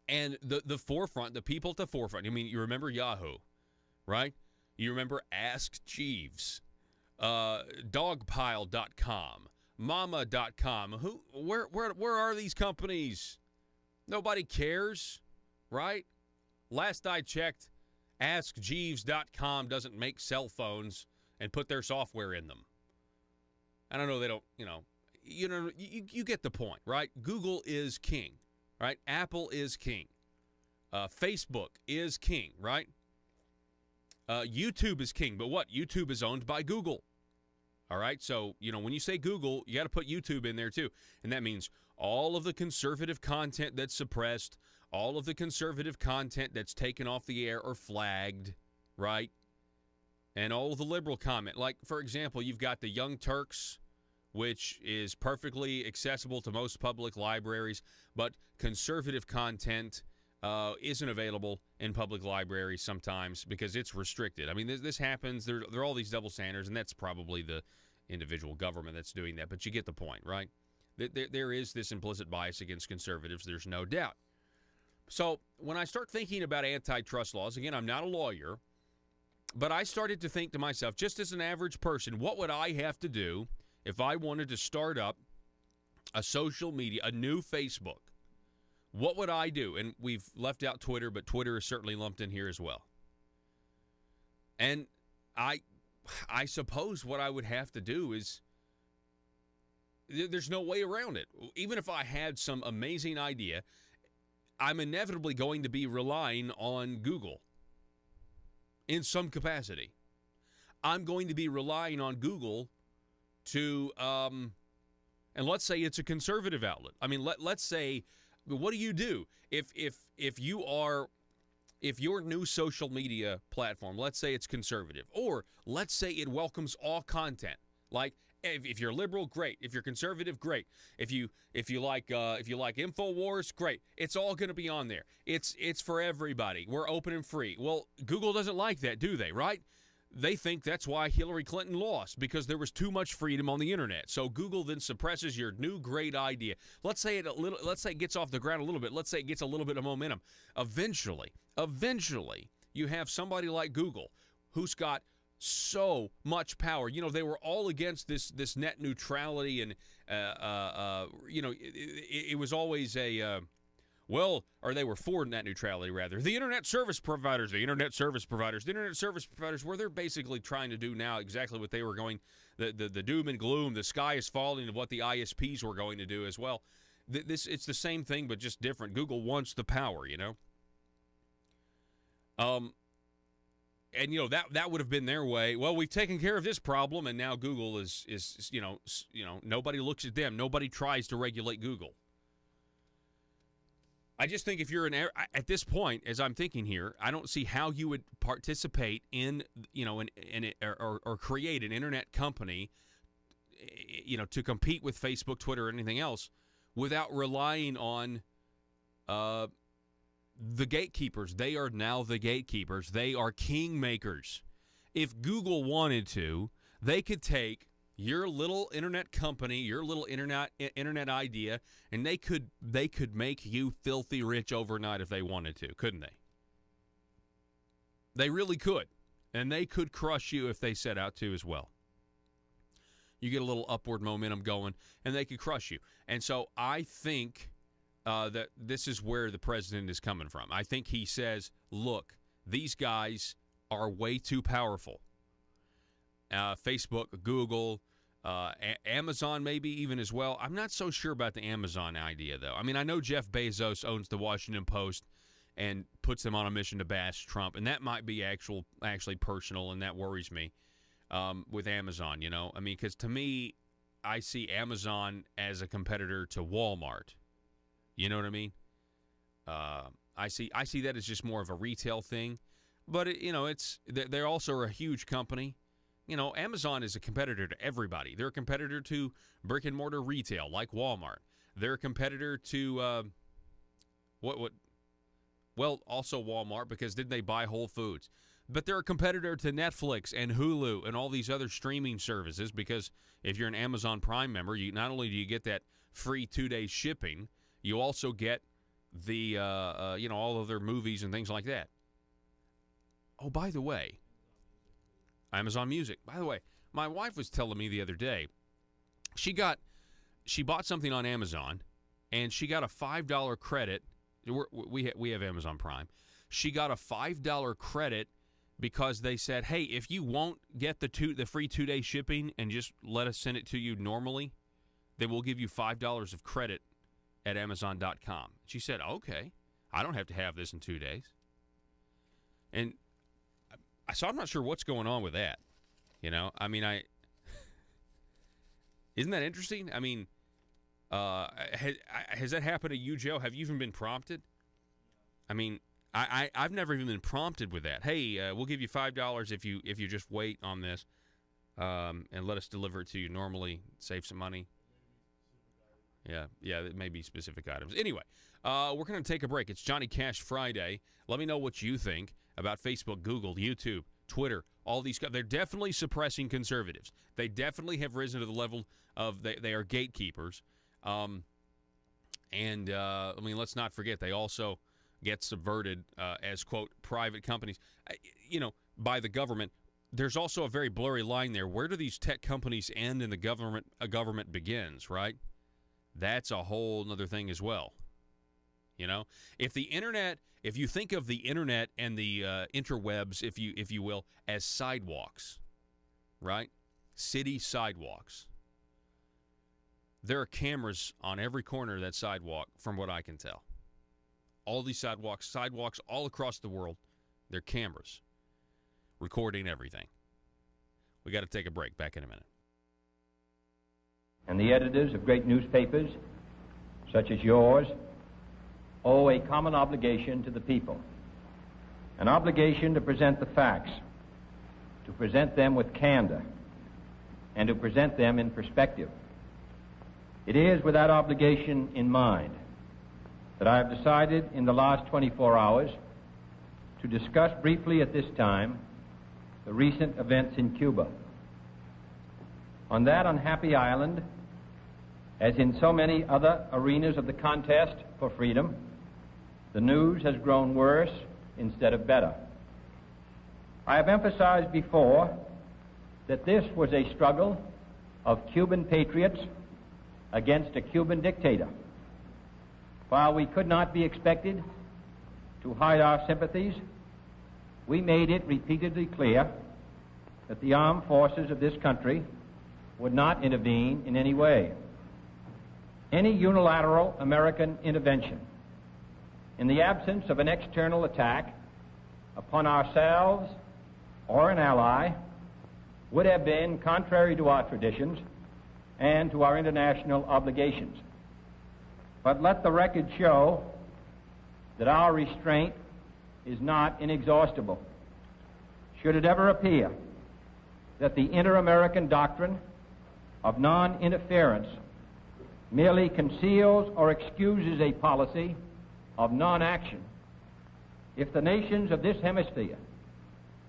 And the forefront, the people at the forefront. I mean, you remember Yahoo, right? You remember Ask Jeeves, Dogpile.com, Mama.com. Where are these companies? Nobody cares, right? Last I checked, AskJeeves.com doesn't make cell phones and put their software in them. I don't know. They don't. You get the point, right? Google is king. Right? Apple is king. Facebook is king, right? YouTube is king. But what? YouTube is owned by Google. All right? So, when you say Google, you got to put YouTube in there too. And that means all of the conservative content that's suppressed, all of the conservative content that's taken off the air or flagged, right? And all of the liberal comment. Like, for example, you've got the Young Turks, which is perfectly accessible to most public libraries, but conservative content isn't available in public libraries sometimes because it's restricted. I mean, this happens. There are all these double standards, and that's probably the individual government that's doing that, but you get the point, right? There is this implicit bias against conservatives, there's no doubt. So when I start thinking about antitrust laws, again, I'm not a lawyer, but I started to think to myself, just as an average person, what would I have to do if I wanted to start up a social media, a new Facebook? What would I do? And we've left out Twitter, but Twitter is certainly lumped in here as well. And I suppose what I would have to do is, there's no way around it. Even if I had some amazing idea, I'm inevitably going to be relying on Google in some capacity. I'm going to be relying on Google to, and let's say it's a conservative outlet. I mean, let's say, what do you do if your new social media platform, let's say it's conservative, or let's say it welcomes all content. Like, if you're liberal, great. If you're conservative, great. If you like InfoWars, great. It's all going to be on there. It's for everybody. We're open and free. Well, Google doesn't like that, do they? Right? They think that's why Hillary Clinton lost, because there was too much freedom on the internet. So Google then suppresses your new great idea. Let's say it gets off the ground a little bit. Let's say it gets a little bit of momentum. Eventually, you have somebody like Google who's got so much power. They were all against this net neutrality, and it was always or they were for net neutrality, rather. The internet service providers, where they're basically trying to do now exactly what they were going, the doom and gloom, the sky is falling, of what the ISPs were going to do as well. It's the same thing, but just different. Google wants the power, And that would have been their way. Well, we've taken care of this problem, and now Google is nobody looks at them. Nobody tries to regulate Google. I just think if you're at this point, as I'm thinking here, I don't see how you would participate in or create an internet company, to compete with Facebook, Twitter, or anything else, without relying on the gatekeepers. They are now the gatekeepers. They are kingmakers. If Google wanted to, they could take Your little internet company, your little internet idea, and they could make you filthy rich overnight if they wanted to, couldn't they? They really could. And they could crush you if they set out to as well. You get a little upward momentum going, and they could crush you. And so I think that this is where the president is coming from. I think he says, look, these guys are way too powerful. Facebook, Google, Amazon maybe even as well. I'm not so sure about the Amazon idea, though. I mean, I know Jeff Bezos owns the Washington Post and puts them on a mission to bash Trump, and that might be actually personal, and that worries me with Amazon, you know. I mean, because to me, I see Amazon as a competitor to Walmart. You know what I mean? I see that as just more of a retail thing. But, they're also a huge company. You know, Amazon is a competitor to everybody. They're a competitor to brick-and-mortar retail, like Walmart. They're a competitor to, well, also Walmart, because didn't they buy Whole Foods? But they're a competitor to Netflix and Hulu and all these other streaming services, because if you're an Amazon Prime member, not only do you get that free 2-day shipping, you also get the, all of their movies and things like that. Oh, by the way, Amazon Music. By the way, my wife was telling me the other day, she bought something on Amazon, and she got a $5 credit. We have Amazon Prime. She got a $5 credit because they said, hey, if you won't get the free 2-day shipping and just let us send it to you normally, then we'll give you $5 of credit at Amazon.com. She said, okay, I don't have to have this in 2 days. And so I'm not sure what's going on with that. You know, I mean, isn't that interesting? I mean, has that happened to you, Joe? Have you even been prompted? I mean, I've never even been prompted with that. Hey, we'll give you $5 if you just wait on this and let us deliver it to you normally, save some money. Yeah, it may be specific items. Anyway, we're going to take a break. It's Johnny Cash Friday. Let me know what you think about Facebook, Google, YouTube, Twitter, all these. They're definitely suppressing conservatives. They definitely have risen to the level of they are gatekeepers. I mean, let's not forget, they also get subverted as, quote, private companies, by the government. There's also a very blurry line there. Where do these tech companies end and a government begins, right? That's a whole other thing as well. You know, if you think of the internet and the interwebs, if you will, as sidewalks, right? City sidewalks. There are cameras on every corner of that sidewalk, from what I can tell. All these sidewalks all across the world, they're cameras recording everything. We got to take a break. Back in a minute. And the editors of great newspapers, such as yours, owe a common obligation to the people. An obligation to present the facts, to present them with candor, and to present them in perspective. It is with that obligation in mind that I have decided in the last 24 hours to discuss briefly at this time the recent events in Cuba. On that unhappy island, as in so many other arenas of the contest for freedom, the news has grown worse instead of better. I have emphasized before that this was a struggle of Cuban patriots against a Cuban dictator. While we could not be expected to hide our sympathies, we made it repeatedly clear that the armed forces of this country would not intervene in any way. Any unilateral American intervention, in the absence of an external attack upon ourselves or an ally, would have been contrary to our traditions and to our international obligations. But let the record show that our restraint is not inexhaustible. Should it ever appear that the inter-American doctrine of non-interference merely conceals or excuses a policy of non-action, if the nations of this hemisphere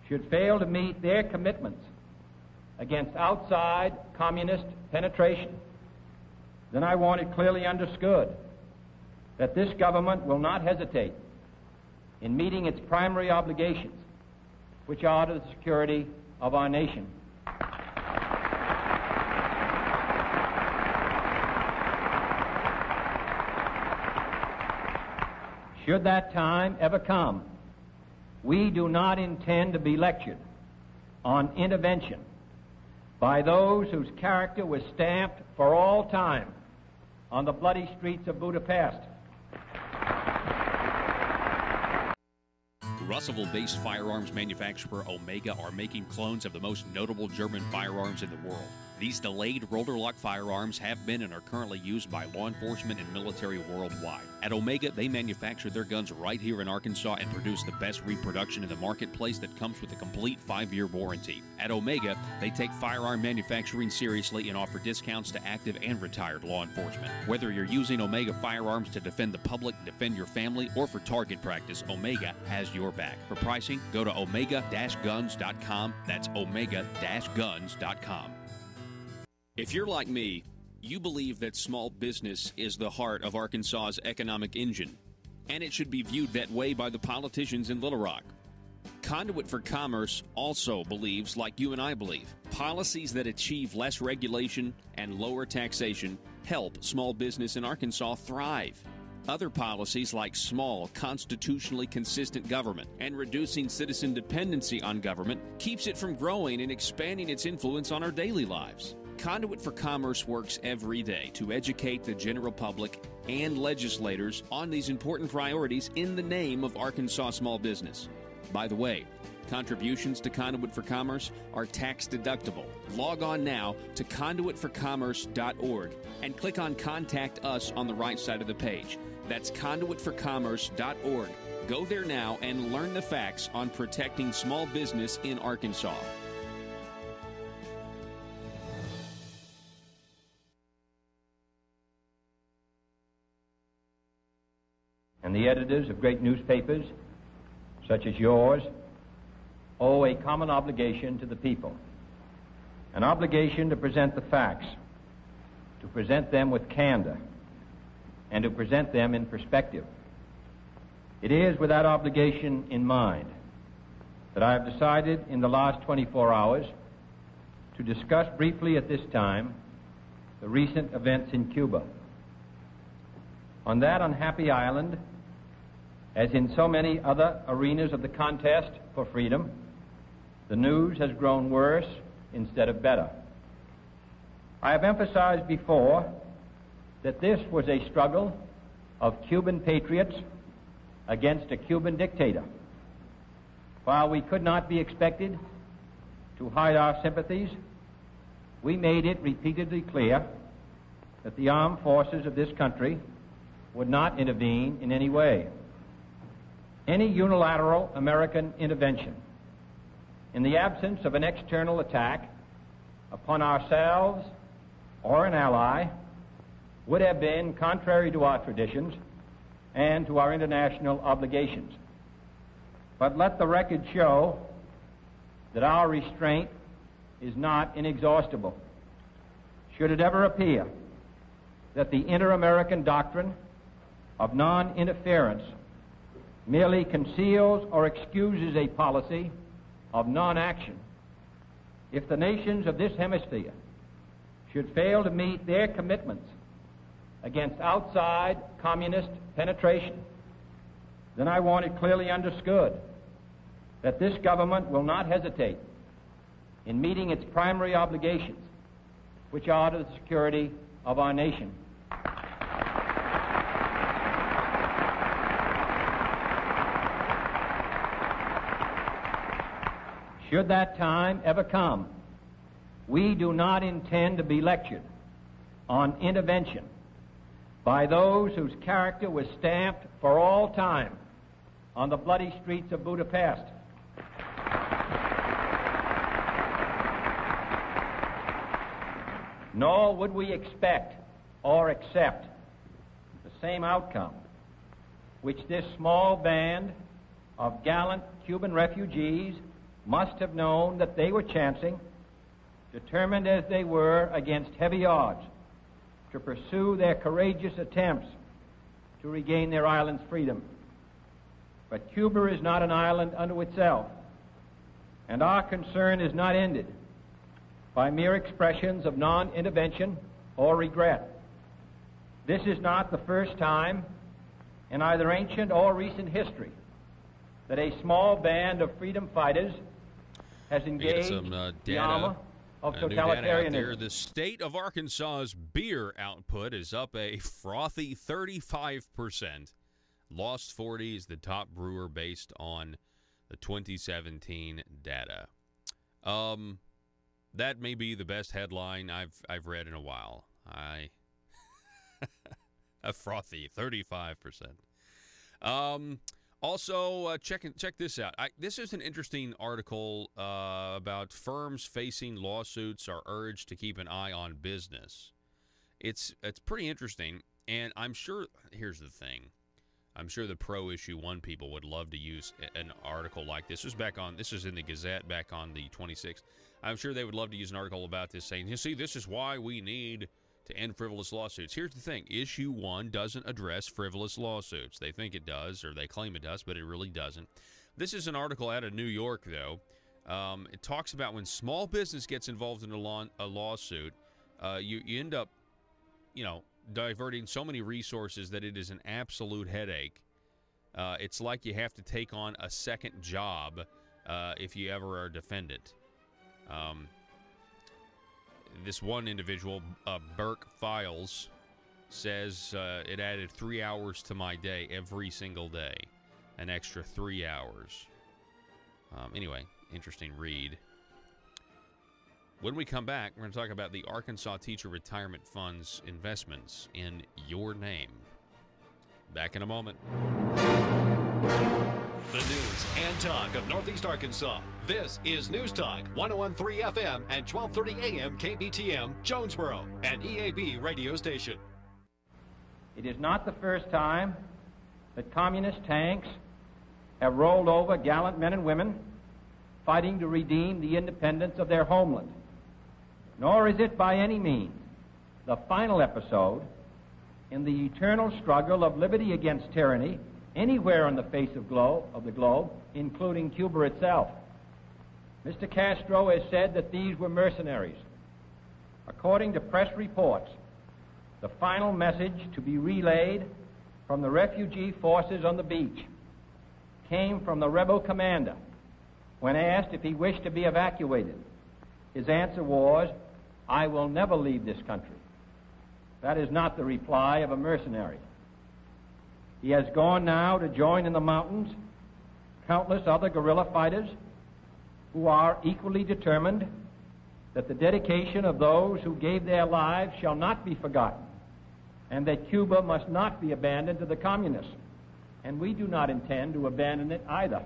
should fail to meet their commitments against outside communist penetration, then I want it clearly understood that this government will not hesitate in meeting its primary obligations, which are to the security of our nation. Should that time ever come, we do not intend to be lectured on intervention by those whose character was stamped for all time on the bloody streets of Budapest. Russellville-based firearms manufacturer Omega are making clones of the most notable German firearms in the world. These delayed rotor-lock firearms have been and are currently used by law enforcement and military worldwide. At Omega, they manufacture their guns right here in Arkansas and produce the best reproduction in the marketplace that comes with a complete 5-year warranty. At Omega, they take firearm manufacturing seriously and offer discounts to active and retired law enforcement. Whether you're using Omega firearms to defend the public, defend your family, or for target practice, Omega has your back. For pricing, go to omega-guns.com. That's omega-guns.com. If you're like me, you believe that small business is the heart of Arkansas's economic engine, and it should be viewed that way by the politicians in Little Rock. Conduit for Commerce also believes, like you and I believe, policies that achieve less regulation and lower taxation help small business in Arkansas thrive. Other policies like small, constitutionally consistent government and reducing citizen dependency on government keeps it from growing and expanding its influence on our daily lives. Conduit for Commerce works every day to educate the general public and legislators on these important priorities in the name of Arkansas small business. By the way, contributions to Conduit for Commerce are tax deductible. Log on now to conduitforcommerce.org and click on Contact Us on the right side of the page. That's conduitforcommerce.org. Go there now and learn the facts on protecting small business in Arkansas. And the editors of great newspapers, such as yours, owe a common obligation to the people. An obligation to present the facts, to present them with candor, and to present them in perspective. It is with that obligation in mind that I have decided in the last 24 hours to discuss briefly at this time the recent events in Cuba. On that unhappy island, as in so many other arenas of the contest for freedom, the news has grown worse instead of better. I have emphasized before that this was a struggle of Cuban patriots against a Cuban dictator. While we could not be expected to hide our sympathies, we made it repeatedly clear that the armed forces of this country would not intervene in any way. Any unilateral American intervention in the absence of an external attack upon ourselves or an ally would have been contrary to our traditions and to our international obligations. But let the record show that our restraint is not inexhaustible. Should it ever appear that the inter-American doctrine of non-interference merely conceals or excuses a policy of non-action, if the nations of this hemisphere should fail to meet their commitments against outside communist penetration, then I want it clearly understood that this government will not hesitate in meeting its primary obligations, which are to the security of our nation. Should that time ever come, we do not intend to be lectured on intervention by those whose character was stamped for all time on the bloody streets of Budapest. Nor would we expect or accept the same outcome which this small band of gallant Cuban refugees must have known that they were chancing determined as they were against heavy odds to pursue their courageous attempts to regain their island's freedom. But Cuba is not an island unto itself, and our concern is not ended by mere expressions of non-intervention or regret. This is not the first time in either ancient or recent history that a small band of freedom fighters has engaged the armor of totalitarianism. The state of Arkansas's beer output is up a frothy 35%. Lost 40 is the top brewer based on the 2017 data. That may be the best headline I've read in a while. A frothy 35%. Also, check this out. This is an interesting article about firms facing lawsuits are urged to keep an eye on business. It's pretty interesting, and I'm sure, here's the thing. I'm sure the pro-issue 1 people would love to use an article like this. This is in the Gazette back on the 26th. I'm sure they would love to use an article about this saying, you see, this is why we need to end frivolous lawsuits. Here's the thing. Issue 1 doesn't address frivolous lawsuits. They think it does, or they claim it does, but it really doesn't. This is an article out of New York, though. It talks about when small business gets involved in a lawsuit, you end up, diverting so many resources that it is an absolute headache. It's like you have to take on a second job if you ever are a defendant. This one individual, Burke Files, says it added 3 hours to my day every single day. An extra 3 hours. Anyway, interesting read. When we come back, we're going to talk about the Arkansas Teacher Retirement Fund's investments in your name. Back in a moment. The news and talk of Northeast Arkansas. This is News Talk 101.3 FM and 1230 AM KBTM, Jonesboro, an EAB radio station. It is not the first time that communist tanks have rolled over gallant men and women fighting to redeem the independence of their homeland. Nor is it by any means the final episode in the eternal struggle of liberty against tyranny anywhere on the face of the globe, including Cuba itself. Mr. Castro has said that these were mercenaries. According to press reports, the final message to be relayed from the refugee forces on the beach came from the rebel commander when asked if he wished to be evacuated. His answer was, "I will never leave this country." That is not the reply of a mercenary. He has gone now to join in the mountains countless other guerrilla fighters who are equally determined that the dedication of those who gave their lives shall not be forgotten, and that Cuba must not be abandoned to the communists. And we do not intend to abandon it either.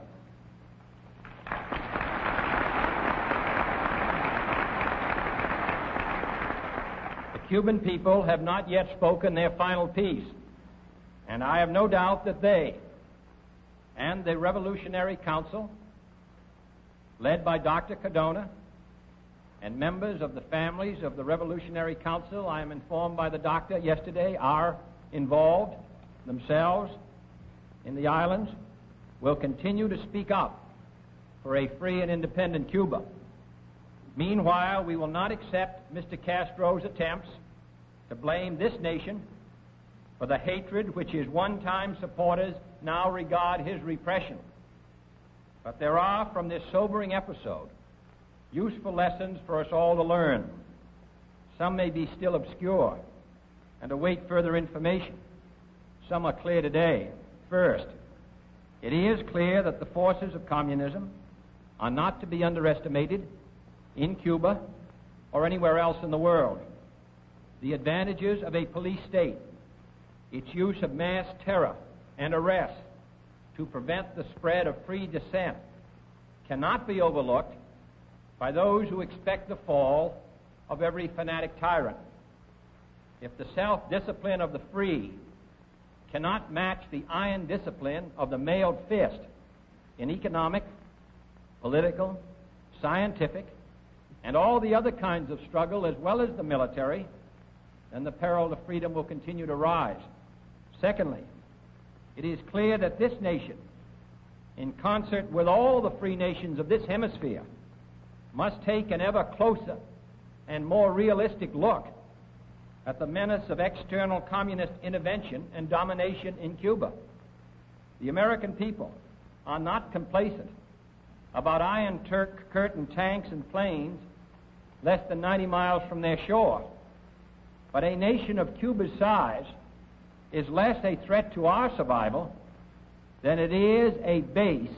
The Cuban people have not yet spoken their final piece, and I have no doubt that they and the Revolutionary Council, led by Dr. Cardona, and members of the families of the Revolutionary Council, I am informed by the doctor yesterday, are involved themselves in the islands, will continue to speak up for a free and independent Cuba. Meanwhile, we will not accept Mr. Castro's attempts to blame this nation for the hatred which his one-time supporters now regard his repression. But there are, from this sobering episode, useful lessons for us all to learn. Some may be still obscure and await further information. Some are clear today. First, it is clear that the forces of communism are not to be underestimated in Cuba or anywhere else in the world. The advantages of a police state, its use of mass terror and arrest to prevent the spread of free dissent, cannot be overlooked by those who expect the fall of every fanatic tyrant. If the self-discipline of the free cannot match the iron discipline of the mailed fist in economic, political, scientific, and all the other kinds of struggle as well as the military, then the peril to freedom will continue to rise. Secondly, it is clear that this nation, in concert with all the free nations of this hemisphere, must take an ever closer and more realistic look at the menace of external communist intervention and domination in Cuba. The American people are not complacent about Iron Curtain tanks and planes less than 90 miles from their shore. But a nation of Cuba's size is less a threat to our survival than it is a base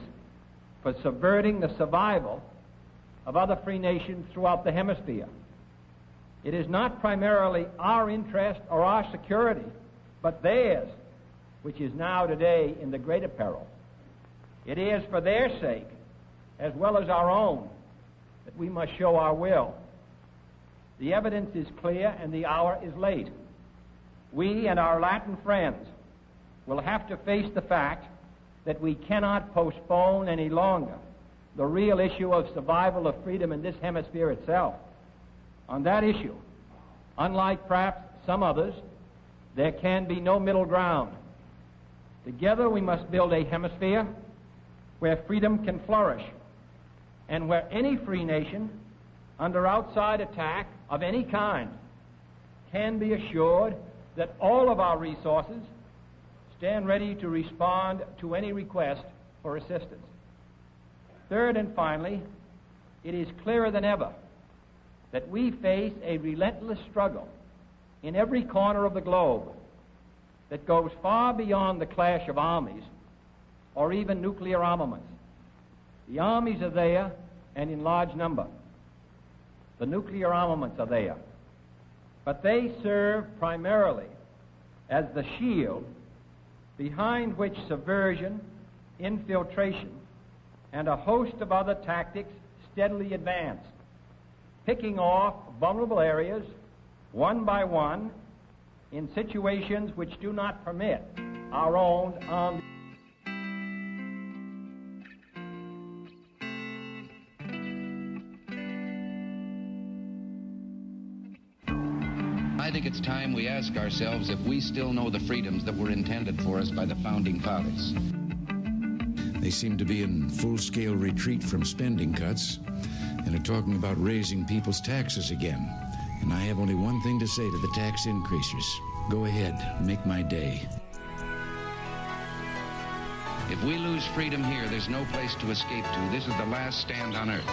for subverting the survival of other free nations throughout the hemisphere. It is not primarily our interest or our security, but theirs, which is now today in the greater peril. It is for their sake, as well as our own, that we must show our will. The evidence is clear and the hour is late. We and our Latin friends will have to face the fact that we cannot postpone any longer the real issue of survival of freedom in this hemisphere itself. On that issue, unlike perhaps some others, there can be no middle ground. Together we must build a hemisphere where freedom can flourish and where any free nation under outside attack of any kind can be assured that all of our resources stand ready to respond to any request for assistance. Third and finally, it is clearer than ever that we face a relentless struggle in every corner of the globe that goes far beyond the clash of armies or even nuclear armaments. The armies are there and in large number. The nuclear armaments are there. But they serve primarily as the shield behind which subversion, infiltration, and a host of other tactics steadily advance, picking off vulnerable areas one by one in situations which do not permit our own armed. I think it's time we ask ourselves if we still know the freedoms that were intended for us by the Founding Fathers. They seem to be in full-scale retreat from spending cuts and are talking about raising people's taxes again. And I have only one thing to say to the tax increasers. Go ahead, make my day. If we lose freedom here, there's no place to escape to. This is the last stand on earth.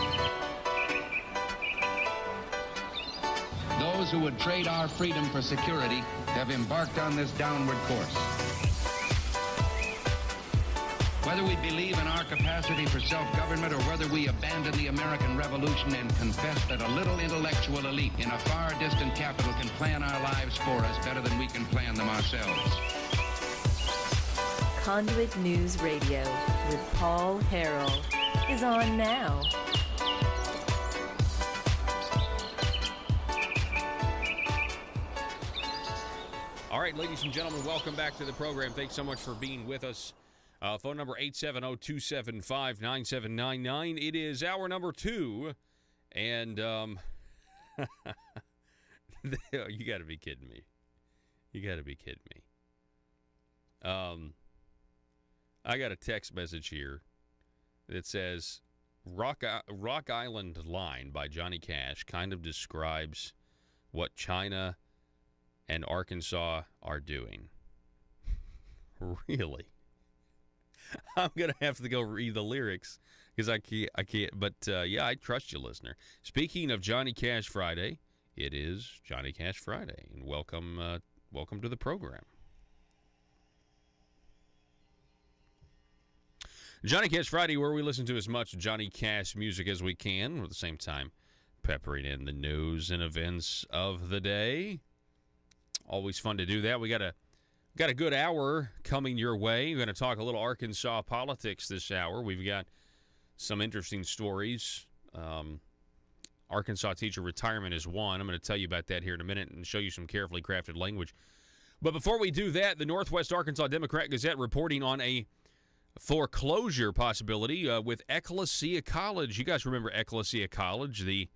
Those who would trade our freedom for security have embarked on this downward course. Whether we believe in our capacity for self-government or whether we abandon the American Revolution and confess that a little intellectual elite in a far distant capital can plan our lives for us better than we can plan them ourselves. Conduit News Radio with Paul Harrell is on now. All right, ladies and gentlemen, welcome back to the program. Thanks so much for being with us. Phone number 870-275-9799. It is hour number 2, and you got to be kidding me. You got to be kidding me. I got a text message here that says, Rock Island Line by Johnny Cash kind of describes what China and Arkansas are doing. Really? I'm going to have to go read the lyrics because I can't. But, yeah, I trust you, listener. Speaking of Johnny Cash Friday, it is Johnny Cash Friday. And welcome to the program. Johnny Cash Friday, where we listen to as much Johnny Cash music as we can, at the same time peppering in the news and events of the day. Always fun to do that. We got a good hour coming your way. We're going to talk a little Arkansas politics this hour. We've got some interesting stories. Arkansas teacher retirement is one. I'm going to tell you about that here in a minute and show you some carefully crafted language. But before we do that, the Northwest Arkansas Democrat-Gazette reporting on a foreclosure possibility with Ecclesia College. You guys remember Ecclesia College, the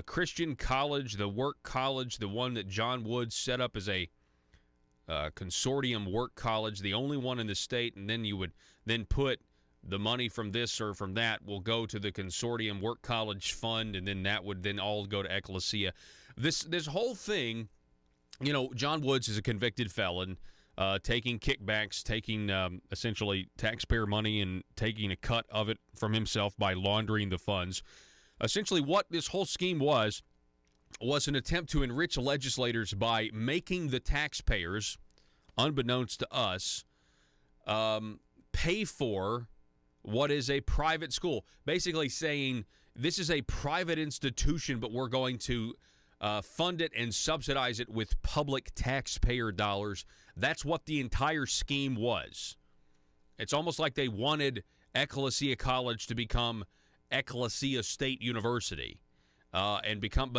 Christian college, the work college, the one that John Woods set up as a consortium work college, the only one in the state, and then you would then put the money from this or from that will go to the consortium work college fund, and then that would then all go to Ecclesia. This whole thing, John Woods is a convicted felon, taking kickbacks, taking essentially taxpayer money and taking a cut of it from himself by laundering the funds. Essentially what this whole scheme was an attempt to enrich legislators by making the taxpayers, unbeknownst to us, pay for what is a private school. Basically saying this is a private institution, but we're going to fund it and subsidize it with public taxpayer dollars. That's what the entire scheme was. It's almost like they wanted Ecclesia College to become Ecclesia State University. But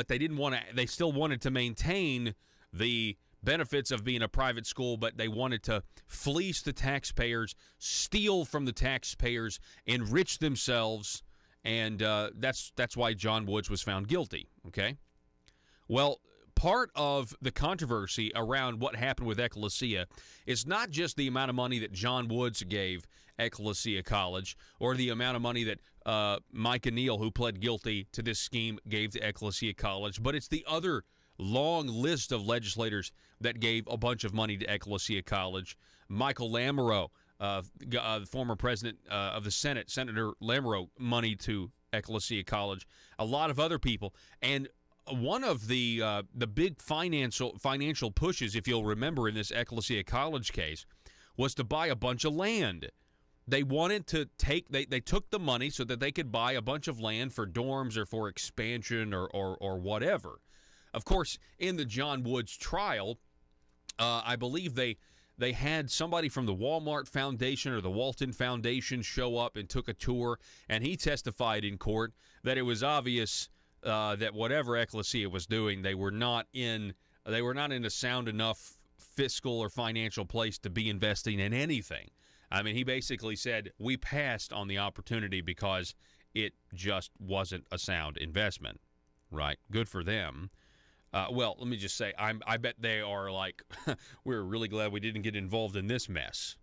they didn't want to. They still wanted to maintain the benefits of being a private school, but they wanted to fleece the taxpayers, steal from the taxpayers, enrich themselves, and that's why John Woods was found guilty. Okay, well, part of the controversy around what happened with Ecclesia is not just the amount of money that John Woods gave Ecclesia College or the amount of money that Micah Neal, who pled guilty to this scheme, gave to Ecclesia College, but it's the other long list of legislators that gave a bunch of money to Ecclesia College. Michael Lamoureux, former president of the Senate, Senator Lamoureux, money to Ecclesia College. A lot of other people. And one of the big financial pushes, if you'll remember, in this Ecclesia College case, was to buy a bunch of land. They wanted to they took the money so that they could buy a bunch of land for dorms or for expansion or whatever. Of course, in the John Woods trial, I believe they had somebody from the Walmart Foundation or the Walton Foundation show up and took a tour, and he testified in court that it was obvious that whatever Ecclesia was doing, they were not in a sound enough fiscal or financial place to be investing in anything. I mean, he basically said, we passed on the opportunity because it just wasn't a sound investment, right? Good for them. Well, let me just say, I bet they are like, we're really glad we didn't get involved in this mess.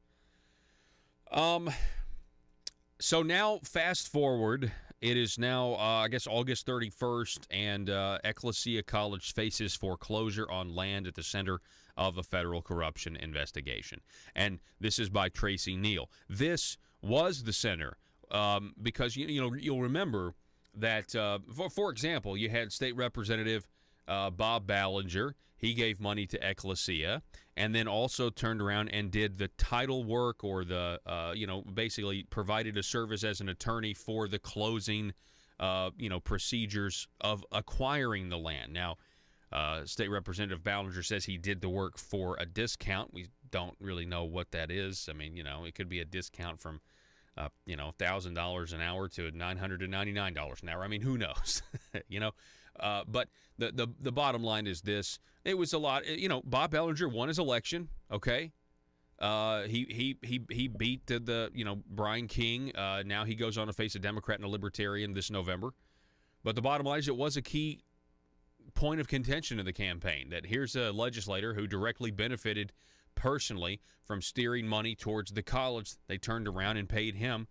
So now, fast forward, it is now, I guess, August 31st, and Ecclesia College faces foreclosure on land at the center of a federal corruption investigation. And this is by Tracy Neal. This was the center because, you'll remember that, for example, you had State Representative Bob Ballinger. He gave money to Ecclesia and then also turned around and did the title work or the, basically provided a service as an attorney for the closing, procedures of acquiring the land. Now, State Representative Ballinger says he did the work for a discount. We don't really know what that is. I mean, it could be a discount from, $1,000 an hour to $999 an hour. I mean, who knows? But the bottom line is this: it was a lot. Bob Ballinger won his election. Okay, he beat the Brian King. Now he goes on to face a Democrat and a Libertarian this November. But the bottom line is, it was a key point of contention in the campaign that here's a legislator who directly benefited personally from steering money towards the college. They turned around and paid him,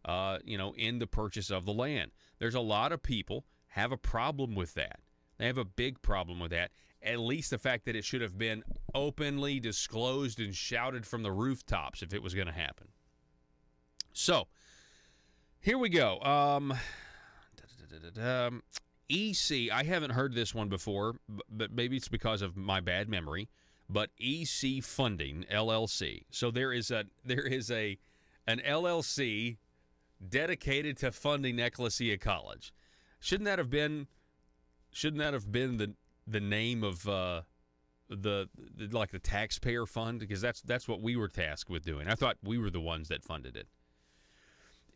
in the purchase of the land. There's a lot of people have a problem with that. They have a big problem with that. At least the fact that it should have been openly disclosed and shouted from the rooftops if it was going to happen. So, here we go. EC, I haven't heard this one before, but maybe it's because of my bad memory. But EC Funding LLC. So there is an LLC dedicated to funding Ecclesia College. Shouldn't that have been the name of the taxpayer fund? Because that's what we were tasked with doing. I thought we were the ones that funded it.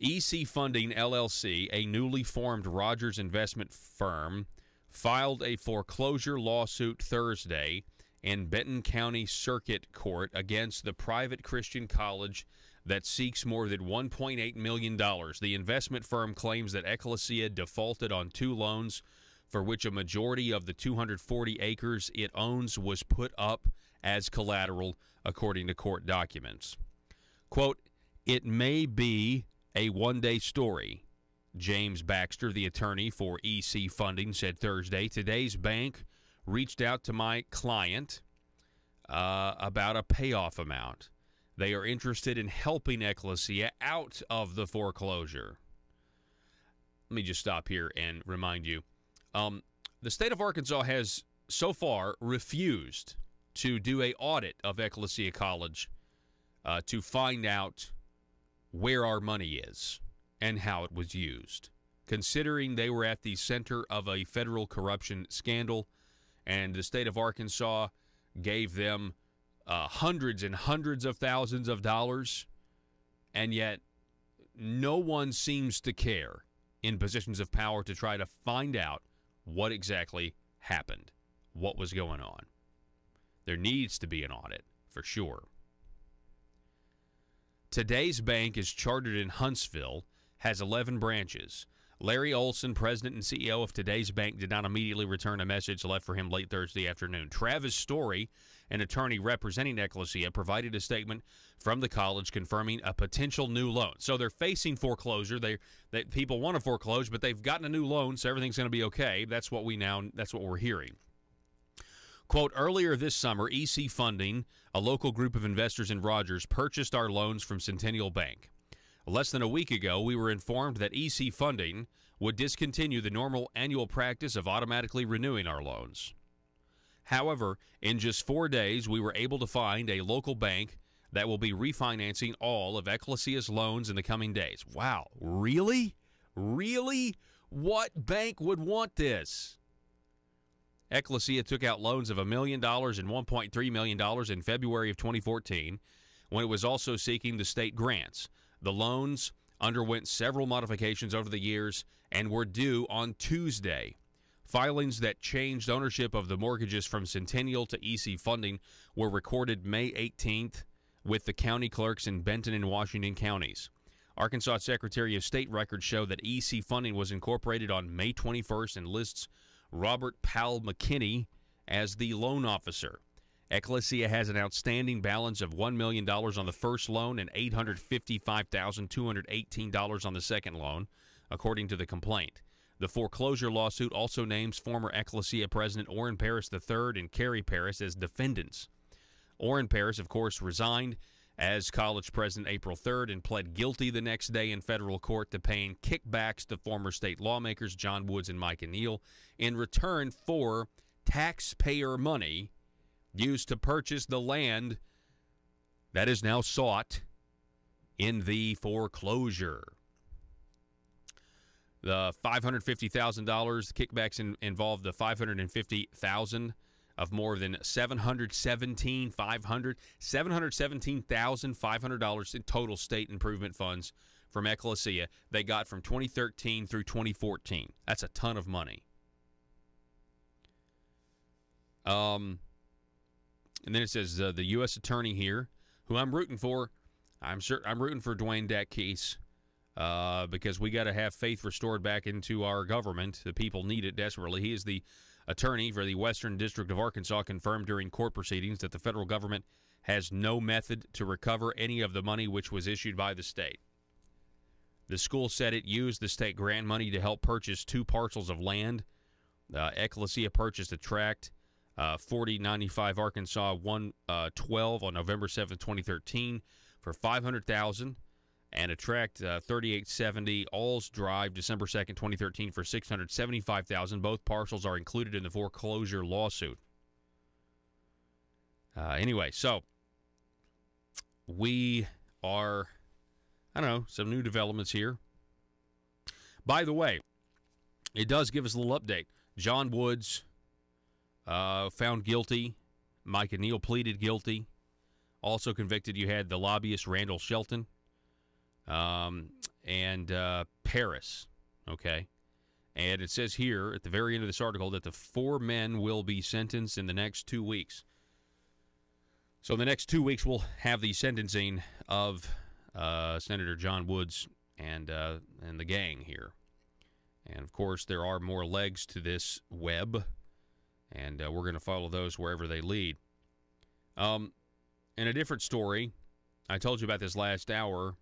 EC Funding LLC, a newly formed Rogers investment firm, filed a foreclosure lawsuit Thursday in Benton County Circuit Court against the private Christian college that seeks more than $1.8 million. The investment firm claims that Ecclesia defaulted on 2 loans for which a majority of the 240 acres it owns was put up as collateral, according to court documents. Quote, "It may be a one-day story," James Baxter, the attorney for EC Funding, said Thursday. "Today's bank reached out to my client about a payoff amount. They are interested in helping Ecclesia out of the foreclosure." Let me just stop here and remind you. The state of Arkansas has so far refused to do an audit of Ecclesia College to find out where our money is and how it was used, considering they were at the center of a federal corruption scandal, and the state of Arkansas gave them hundreds and hundreds of thousands of dollars, and yet no one seems to care in positions of power to try to find out what exactly happened, what was going on. There needs to be an audit, for sure. Today's Bank is chartered in Huntsville, has 11 branches. Larry Olson, president and CEO of Today's Bank, did not immediately return a message left for him late Thursday afternoon. Travis Story, an attorney representing Ecclesia, provided a statement from the college confirming a potential new loan. So they're facing foreclosure. They people want to foreclose, but they've gotten a new loan, so everything's going to be okay. That's what we're hearing. Quote, "Earlier this summer, EC Funding, a local group of investors in Rogers, purchased our loans from Centennial Bank. Less than a week ago, we were informed that EC Funding would discontinue the normal annual practice of automatically renewing our loans. However, in just 4 days, we were able to find a local bank that will be refinancing all of Ecclesia's loans in the coming days." Wow, really? Really? What bank would want this? Ecclesia took out loans of $1 million and $1.3 million in February of 2014, when it was also seeking the state grants. The loans underwent several modifications over the years and were due on Tuesday. Filings that changed ownership of the mortgages from Centennial to EC Funding were recorded May 18th with the county clerks in Benton and Washington counties. Arkansas Secretary of State records show that EC Funding was incorporated on May 21st and lists Robert Powell McKinney as the loan officer. Ecclesia has an outstanding balance of $1 million on the first loan and $855,218 on the second loan, according to the complaint. The foreclosure lawsuit also names former Ecclesia President Orrin Paris III and Carrie Paris as defendants. Orrin Paris, of course, resigned as college president April 3rd and pled guilty the next day in federal court to paying kickbacks to former state lawmakers John Woods and Micah Neal in return for taxpayer money used to purchase the land that is now sought in the foreclosure. The $550,000 kickbacks involved the $550,000 of more than $717,500 in total state improvement funds from Ecclesia they got from 2013 through 2014. That's a ton of money. And then it says the U.S. attorney here, who I'm rooting for. I'm rooting for Dwayne Dackkeese because we got to have faith restored back into our government. The people need it desperately. He is the attorney for the Western District of Arkansas, confirmed during court proceedings that the federal government has no method to recover any of the money which was issued by the state. The school said it used the state grant money to help purchase 2 parcels of land. Ecclesia purchased a tract, 4095 Arkansas 112 on November 7th, 2013 for $500,000, and a tract 3870 Alls Drive, December 2nd, 2013 for $675,000. Both parcels are included in the foreclosure lawsuit. Anyway, so we are, some new developments here. By the way, it does give us a little update. John Woods found guilty. Micah Neal pleaded guilty. Also convicted, you had the lobbyist Randall Shelton. And Paris, okay? And it says here at the very end of this article that the 4 men will be sentenced in the next 2 weeks. So in the next 2 weeks, we'll have the sentencing of Senator John Woods and the gang here. And, of course, there are more legs to this web, and we're going to follow those wherever they lead. In a different story, I told you about this last hour.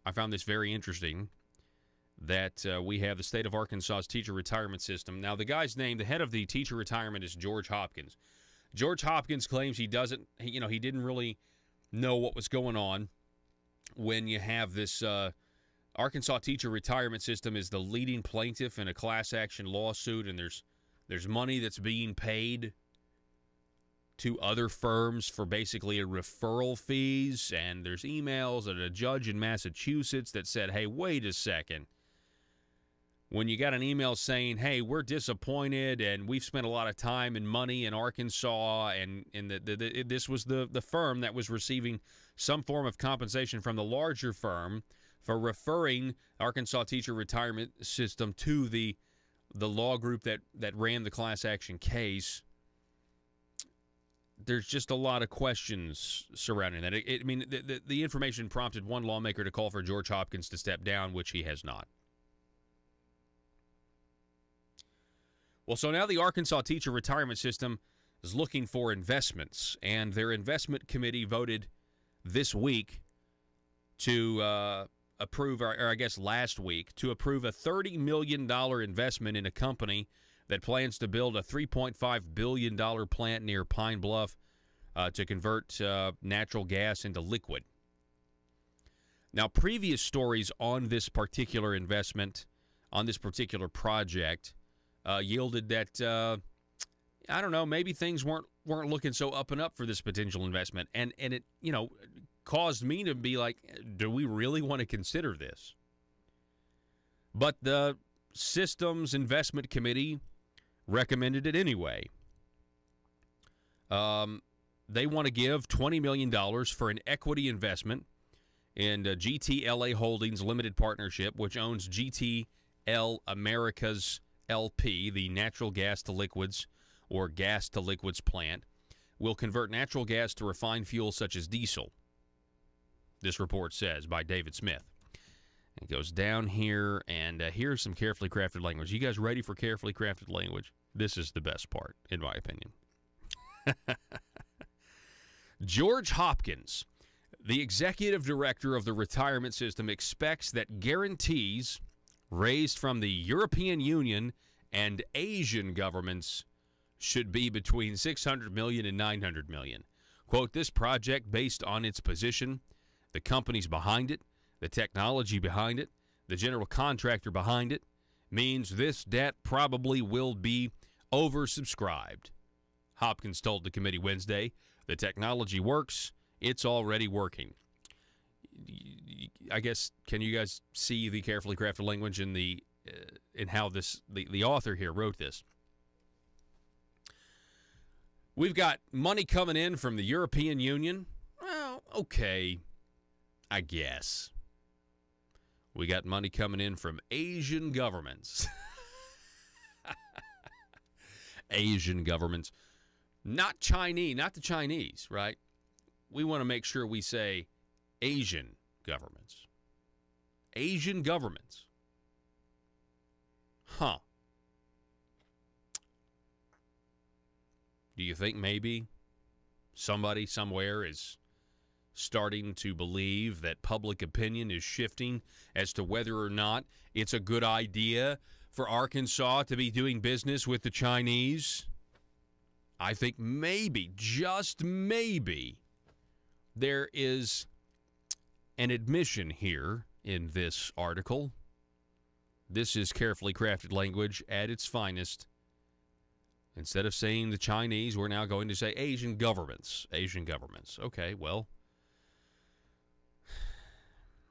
I found this very interesting, that we have the state of Arkansas's teacher retirement system. Now, the guy's name, the head of the teacher retirement, is George Hopkins. George Hopkins claims he didn't really know what was going on when you have this Arkansas teacher retirement system is the leading plaintiff in a class action lawsuit, and there's money that's being paid to other firms for basically a referral fees, and there's emails at a judge in Massachusetts that said, hey, wait a second. When you got an email saying, hey, we're disappointed and we've spent a lot of time and money in Arkansas, and this was the firm that was receiving some form of compensation from the larger firm for referring Arkansas teacher retirement system to the law group that ran the class action case. There's just a lot of questions surrounding that. The information prompted one lawmaker to call for George Hopkins to step down, which he has not. Well, so now the Arkansas teacher retirement system is looking for investments, and their investment committee voted this week to approve, or I guess last week, to approve a $30 million investment in a company that plans to build a $3.5 billion plant near Pine Bluff to convert natural gas into liquid. Now, previous stories on this particular investment, on this particular project, yielded that, I don't know, maybe things weren't looking so up and up for this potential investment. And it, caused me to be like, do we really want to consider this? But the Systems Investment Committee recommended it anyway. They want to give $20 million for an equity investment in GTLA Holdings Limited Partnership, which owns GTL Americas LP, the natural gas to liquids or gas to liquids plant, will convert natural gas to refined fuels such as diesel. This report says, by David Smith. It goes down here, and here's some carefully crafted language. You guys ready for carefully crafted language? This is the best part, in my opinion. George Hopkins, the executive director of the retirement system, expects that guarantees raised from the European Union and Asian governments should be between $600 million and $900 million. Quote, this project, based on its position, the companies behind it, the technology behind it, the general contractor behind it, means this debt probably will be oversubscribed. Hopkins told the committee Wednesday, the technology works, it's already working. I guess, can you guys see the carefully crafted language in how the author here wrote this? We've got money coming in from the European Union. Well, okay, I guess. We got money coming in from Asian governments. Asian governments. Not Chinese, not the Chinese, right? We want to make sure we say Asian governments. Asian governments. Huh. Do you think maybe somebody somewhere is starting to believe that public opinion is shifting as to whether or not it's a good idea for Arkansas to be doing business with the Chinese? I think maybe, just maybe, there is an admission here in this article. This is carefully crafted language at its finest. Instead of saying the Chinese, we're now going to say Asian governments. Asian governments. Okay, well,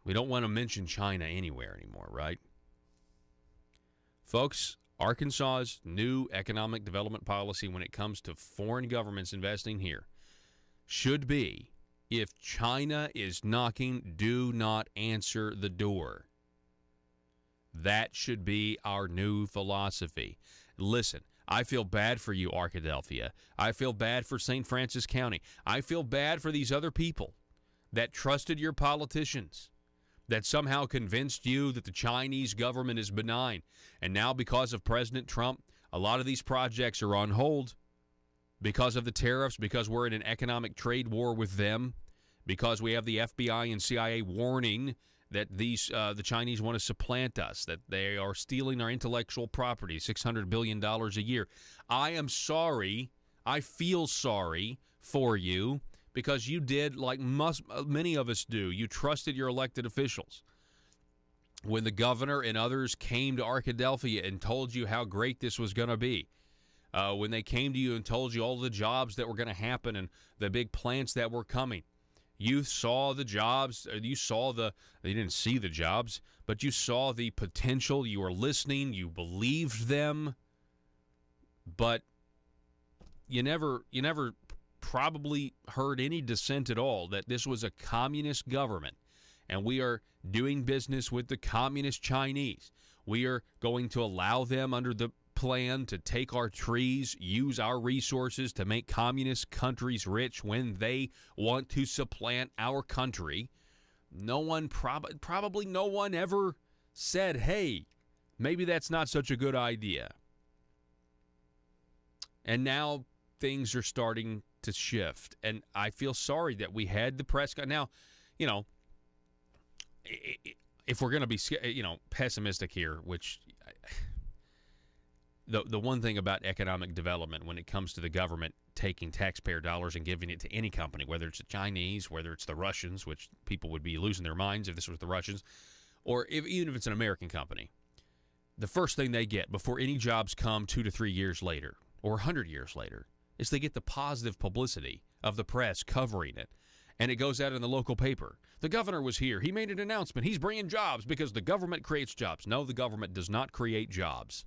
we don't want to mention China anywhere anymore, right? Folks, Arkansas's new economic development policy when it comes to foreign governments investing here should be, if China is knocking, do not answer the door. That should be our new philosophy. Listen, I feel bad for you, Arkadelphia. I feel bad for St. Francis County. I feel bad for these other people that trusted your politicians, that somehow convinced you that the Chinese government is benign. And now because of President Trump, a lot of these projects are on hold because of the tariffs, because we're in an economic trade war with them, because we have the FBI and CIA warning that the Chinese want to supplant us, that they are stealing our intellectual property, $600 billion a year. I am sorry. I feel sorry for you because you did like many of us do. You trusted your elected officials. When the governor and others came to Arkadelphia and told you how great this was going to be, when they came to you and told you all the jobs that were going to happen and the big plants that were coming, you saw the jobs. You didn't see the jobs, but you saw the potential. You were listening. You believed them, but you never probably heard any dissent at all that this was a communist government, and we are doing business with the communist Chinese. We are going to allow them under the plan to take our trees, use our resources to make communist countries rich when they want to supplant our country. No one, probably no one ever said, hey, maybe that's not such a good idea. And now things are starting to shift. And I feel sorry that we had the press. Now, you know, if we're going to be, pessimistic here, which the one thing about economic development when it comes to the government taking taxpayer dollars and giving it to any company, whether it's the Chinese, whether it's the Russians, which people would be losing their minds if this was the Russians, or even if it's an American company, the first thing they get before any jobs come 2 to 3 years later or 100 years later is they get the positive publicity of the press covering it. And it goes out in the local paper. The governor was here. He made an announcement. He's bringing jobs because the government creates jobs. No, the government does not create jobs.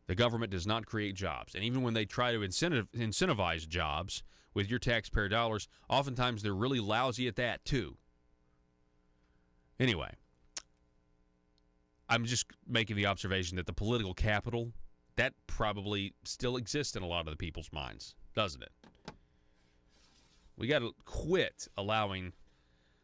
The government does not create jobs. And even when they try to incentivize jobs with your taxpayer dollars, oftentimes they're really lousy at that too. Anyway, I'm just making the observation that the political capital, that probably still exists in a lot of the people's minds, doesn't it? We got to quit allowing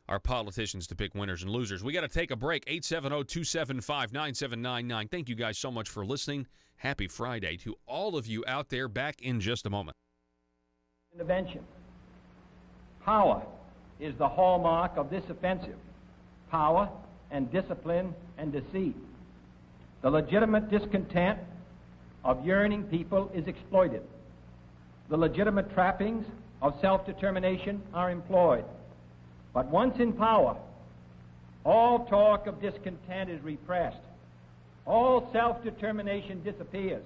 our politicians to pick winners and losers. We got to take a break. 870-275-9799. Thank you guys so much for listening. Happy Friday to all of you out there. Back in just a moment. Intervention. Power is the hallmark of this offensive. Power and discipline and deceit. The legitimate discontent of yearning people is exploited. The legitimate trappings of self-determination are employed. But once in power, all talk of discontent is repressed. All self-determination disappears.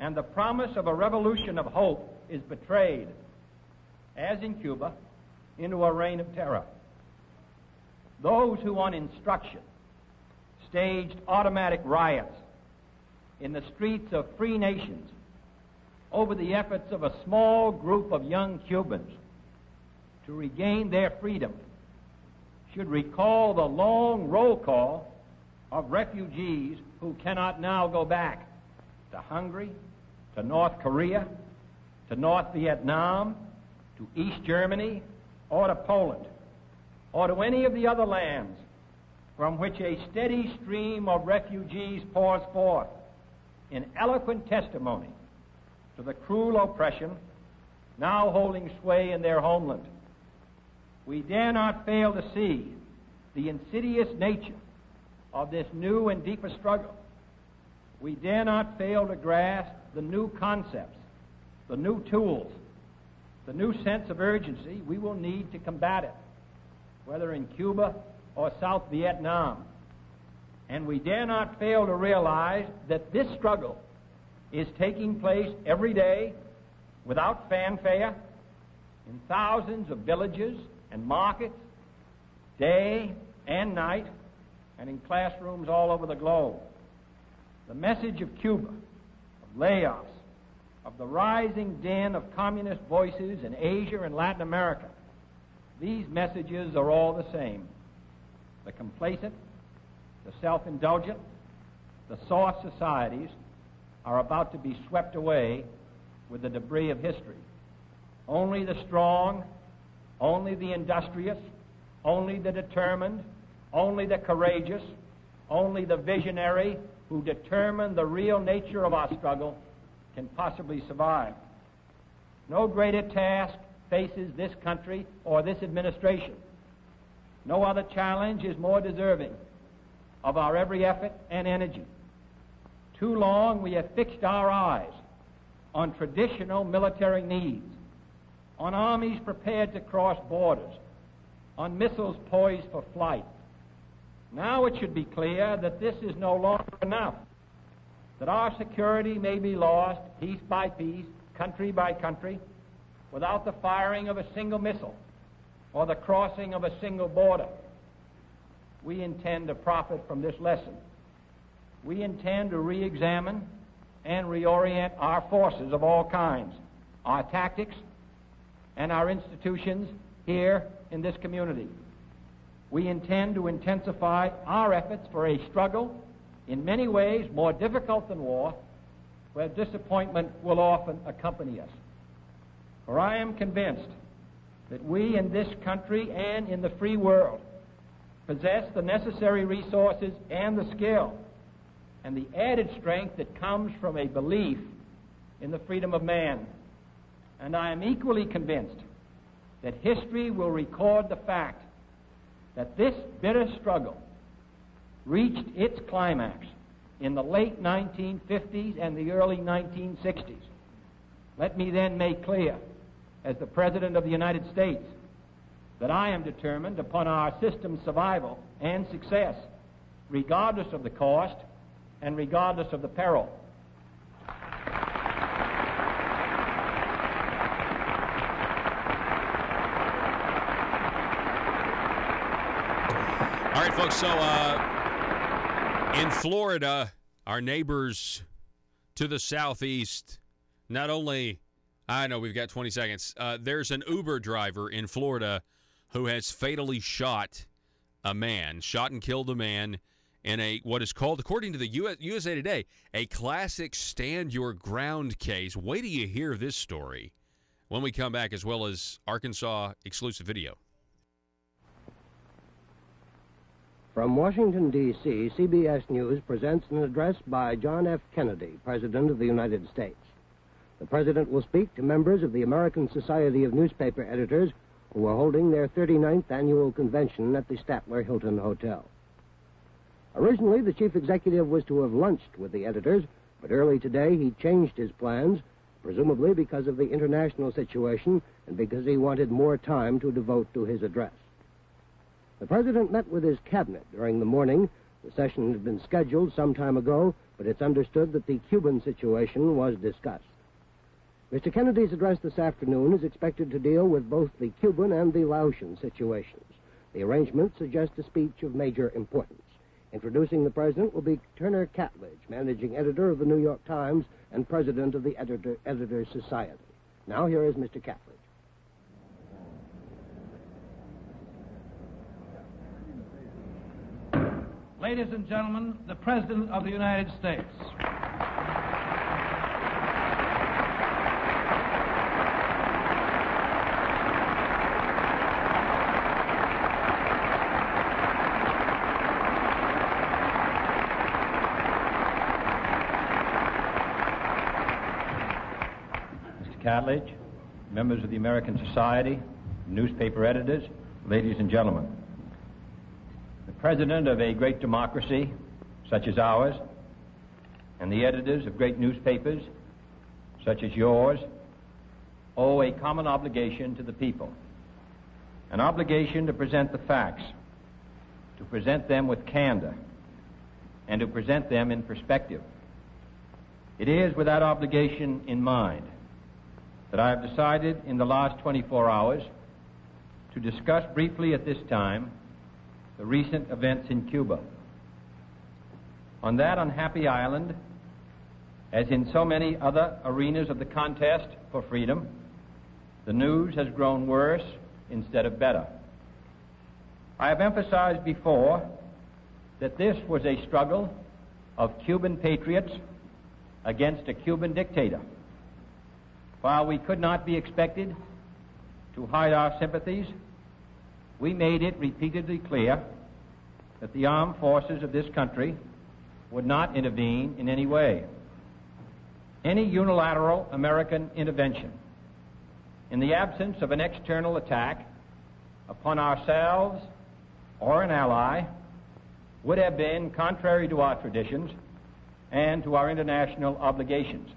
And the promise of a revolution of hope is betrayed, as in Cuba, into a reign of terror. Those who on instruction staged automatic riots in the streets of free nations over the efforts of a small group of young Cubans to regain their freedom should recall the long roll call of refugees who cannot now go back to Hungary, to North Korea, to North Vietnam, to East Germany, or to Poland, or to any of the other lands from which a steady stream of refugees pours forth in eloquent testimony to the cruel oppression now holding sway in their homeland. We dare not fail to see the insidious nature of this new and deeper struggle. We dare not fail to grasp the new concepts, the new tools, the new sense of urgency we will need to combat it, whether in Cuba or South Vietnam. And we dare not fail to realize that this struggle is taking place every day without fanfare in thousands of villages and markets, day and night, and in classrooms all over the globe. The message of Cuba, of layoffs, of the rising din of communist voices in Asia and Latin America, these messages are all the same. The complacent, the self-indulgent, the soft societies are about to be swept away with the debris of history. Only the strong, only the industrious, only the determined, only the courageous, only the visionary who determine the real nature of our struggle can possibly survive. No greater task faces this country or this administration. No other challenge is more deserving of our every effort and energy. Too long we have fixed our eyes on traditional military needs, on armies prepared to cross borders, on missiles poised for flight. Now it should be clear that this is no longer enough, that our security may be lost piece by piece, country by country, without the firing of a single missile or the crossing of a single border. We intend to profit from this lesson. We intend to re-examine and reorient our forces of all kinds, our tactics, and our institutions here in this community. We intend to intensify our efforts for a struggle in many ways more difficult than war, where disappointment will often accompany us. For I am convinced that we in this country and in the free world possess the necessary resources and the skill and the added strength that comes from a belief in the freedom of man. And I am equally convinced that history will record the fact that this bitter struggle reached its climax in the late 1950s and the early 1960s. Let me then make clear, as the President of the United States, that I am determined upon our system's survival and success, regardless of the cost and regardless of the peril. All right, folks, so in Florida, our neighbors to the southeast, not only, I know we've got 20 seconds, there's an Uber driver in Florida who has fatally shot and killed a man in a, what is called, according to the USA Today, a classic stand your ground case. Wait till you hear this story when we come back, as well as Arkansas exclusive video. From Washington, D.C., CBS News presents an address by John F. Kennedy, President of the United States. The President will speak to members of the American Society of Newspaper Editors who are holding their 39th annual convention at the Statler Hilton Hotel. Originally, the chief executive was to have lunched with the editors, but early today he changed his plans, presumably because of the international situation and because he wanted more time to devote to his address. The President met with his cabinet during the morning. The session had been scheduled some time ago, but it's understood that the Cuban situation was discussed. Mr. Kennedy's address this afternoon is expected to deal with both the Cuban and the Laotian situations. The arrangement suggests a speech of major importance. Introducing the President will be Turner Catledge, managing editor of the New York Times and president of the Editors Society. Now here is Mr. Catledge. Ladies and gentlemen, the President of the United States. Mr. Catledge, members of the American Society, newspaper editors, ladies and gentlemen. President of a great democracy such as ours, and the editors of great newspapers such as yours, owe a common obligation to the people, an obligation to present the facts, to present them with candor, and to present them in perspective. It is with that obligation in mind that I have decided in the last 24 hours to discuss briefly at this time the recent events in Cuba. On that unhappy island, as in so many other arenas of the contest for freedom, the news has grown worse instead of better. I have emphasized before that this was a struggle of Cuban patriots against a Cuban dictator. While we could not be expected to hide our sympathies we made it repeatedly clear that the armed forces of this country would not intervene in any way. Any unilateral American intervention in the absence of an external attack upon ourselves or an ally would have been contrary to our traditions and to our international obligations.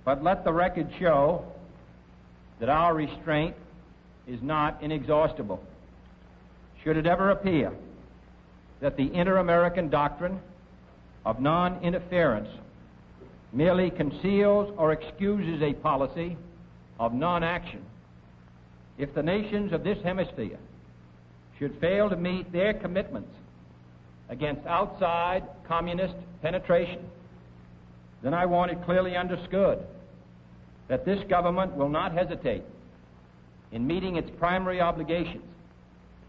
But let the record show that our restraint is not inexhaustible. Should it ever appear that the inter-American doctrine of non-interference merely conceals or excuses a policy of non-action, if the nations of this hemisphere should fail to meet their commitments against outside communist penetration, then I want it clearly understood that this government will not hesitate in meeting its primary obligations,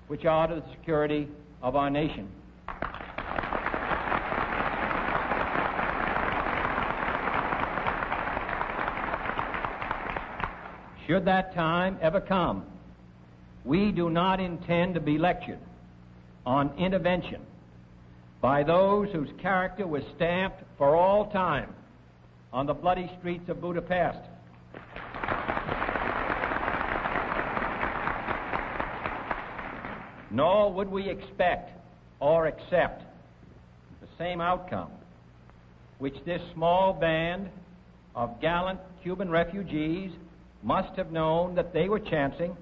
which are to the security of our nation. Should that time ever come, we do not intend to be lectured on intervention by those whose character was stamped for all time on the bloody streets of Budapest. Nor would we expect or accept the same outcome which this small band of gallant Cuban refugees must have known that they were chancing,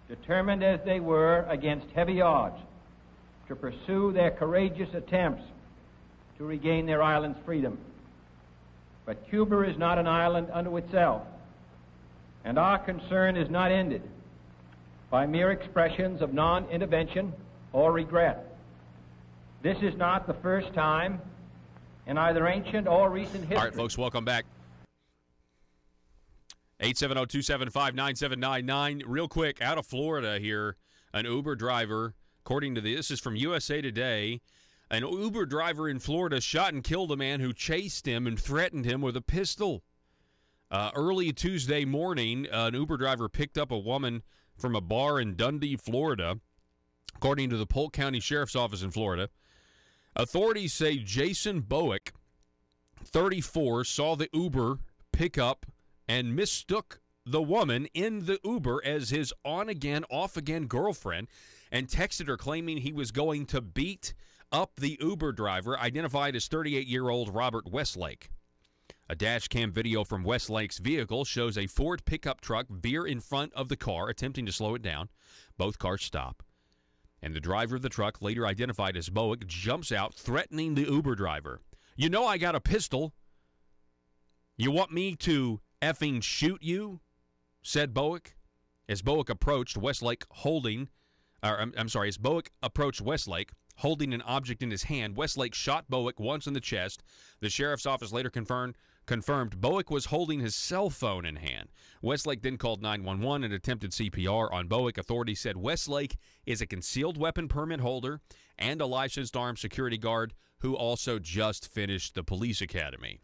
determined as they were against heavy odds to pursue their courageous attempts to regain their island's freedom. But Cuba is not an island unto itself, and our concern is not ended by mere expressions of non-intervention or regret. This is not the first time in either ancient or recent history. All right, folks, welcome back. 870-275-9799. Real quick, out of Florida here, an Uber driver, according to this is from USA Today, an Uber driver in Florida shot and killed a man who chased him and threatened him with a pistol. Early Tuesday morning, an Uber driver picked up a woman from a bar in Dundee, Florida, according to the Polk County Sheriff's Office in Florida. Authorities say Jason Bowick, 34, saw the Uber pick up and mistook the woman in the Uber as his on-again, off-again girlfriend and texted her claiming he was going to beat up the Uber driver, identified as 38-year-old Robert Westlake. A dash cam video from Westlake's vehicle shows a Ford pickup truck veer in front of the car, attempting to slow it down. Both cars stop. And the driver of the truck, later identified as Bowick, jumps out, threatening the Uber driver. "You know I got a pistol. You want me to effing shoot you?" said Bowick. As Bowick approached Westlake holding an object in his hand, Westlake shot Bowick once in the chest. The sheriff's office later confirmed Bowick was holding his cell phone in hand. Westlake then called 911 and attempted CPR on Bowick. Authorities said Westlake is a concealed weapon permit holder and a licensed armed security guard who also just finished the police academy.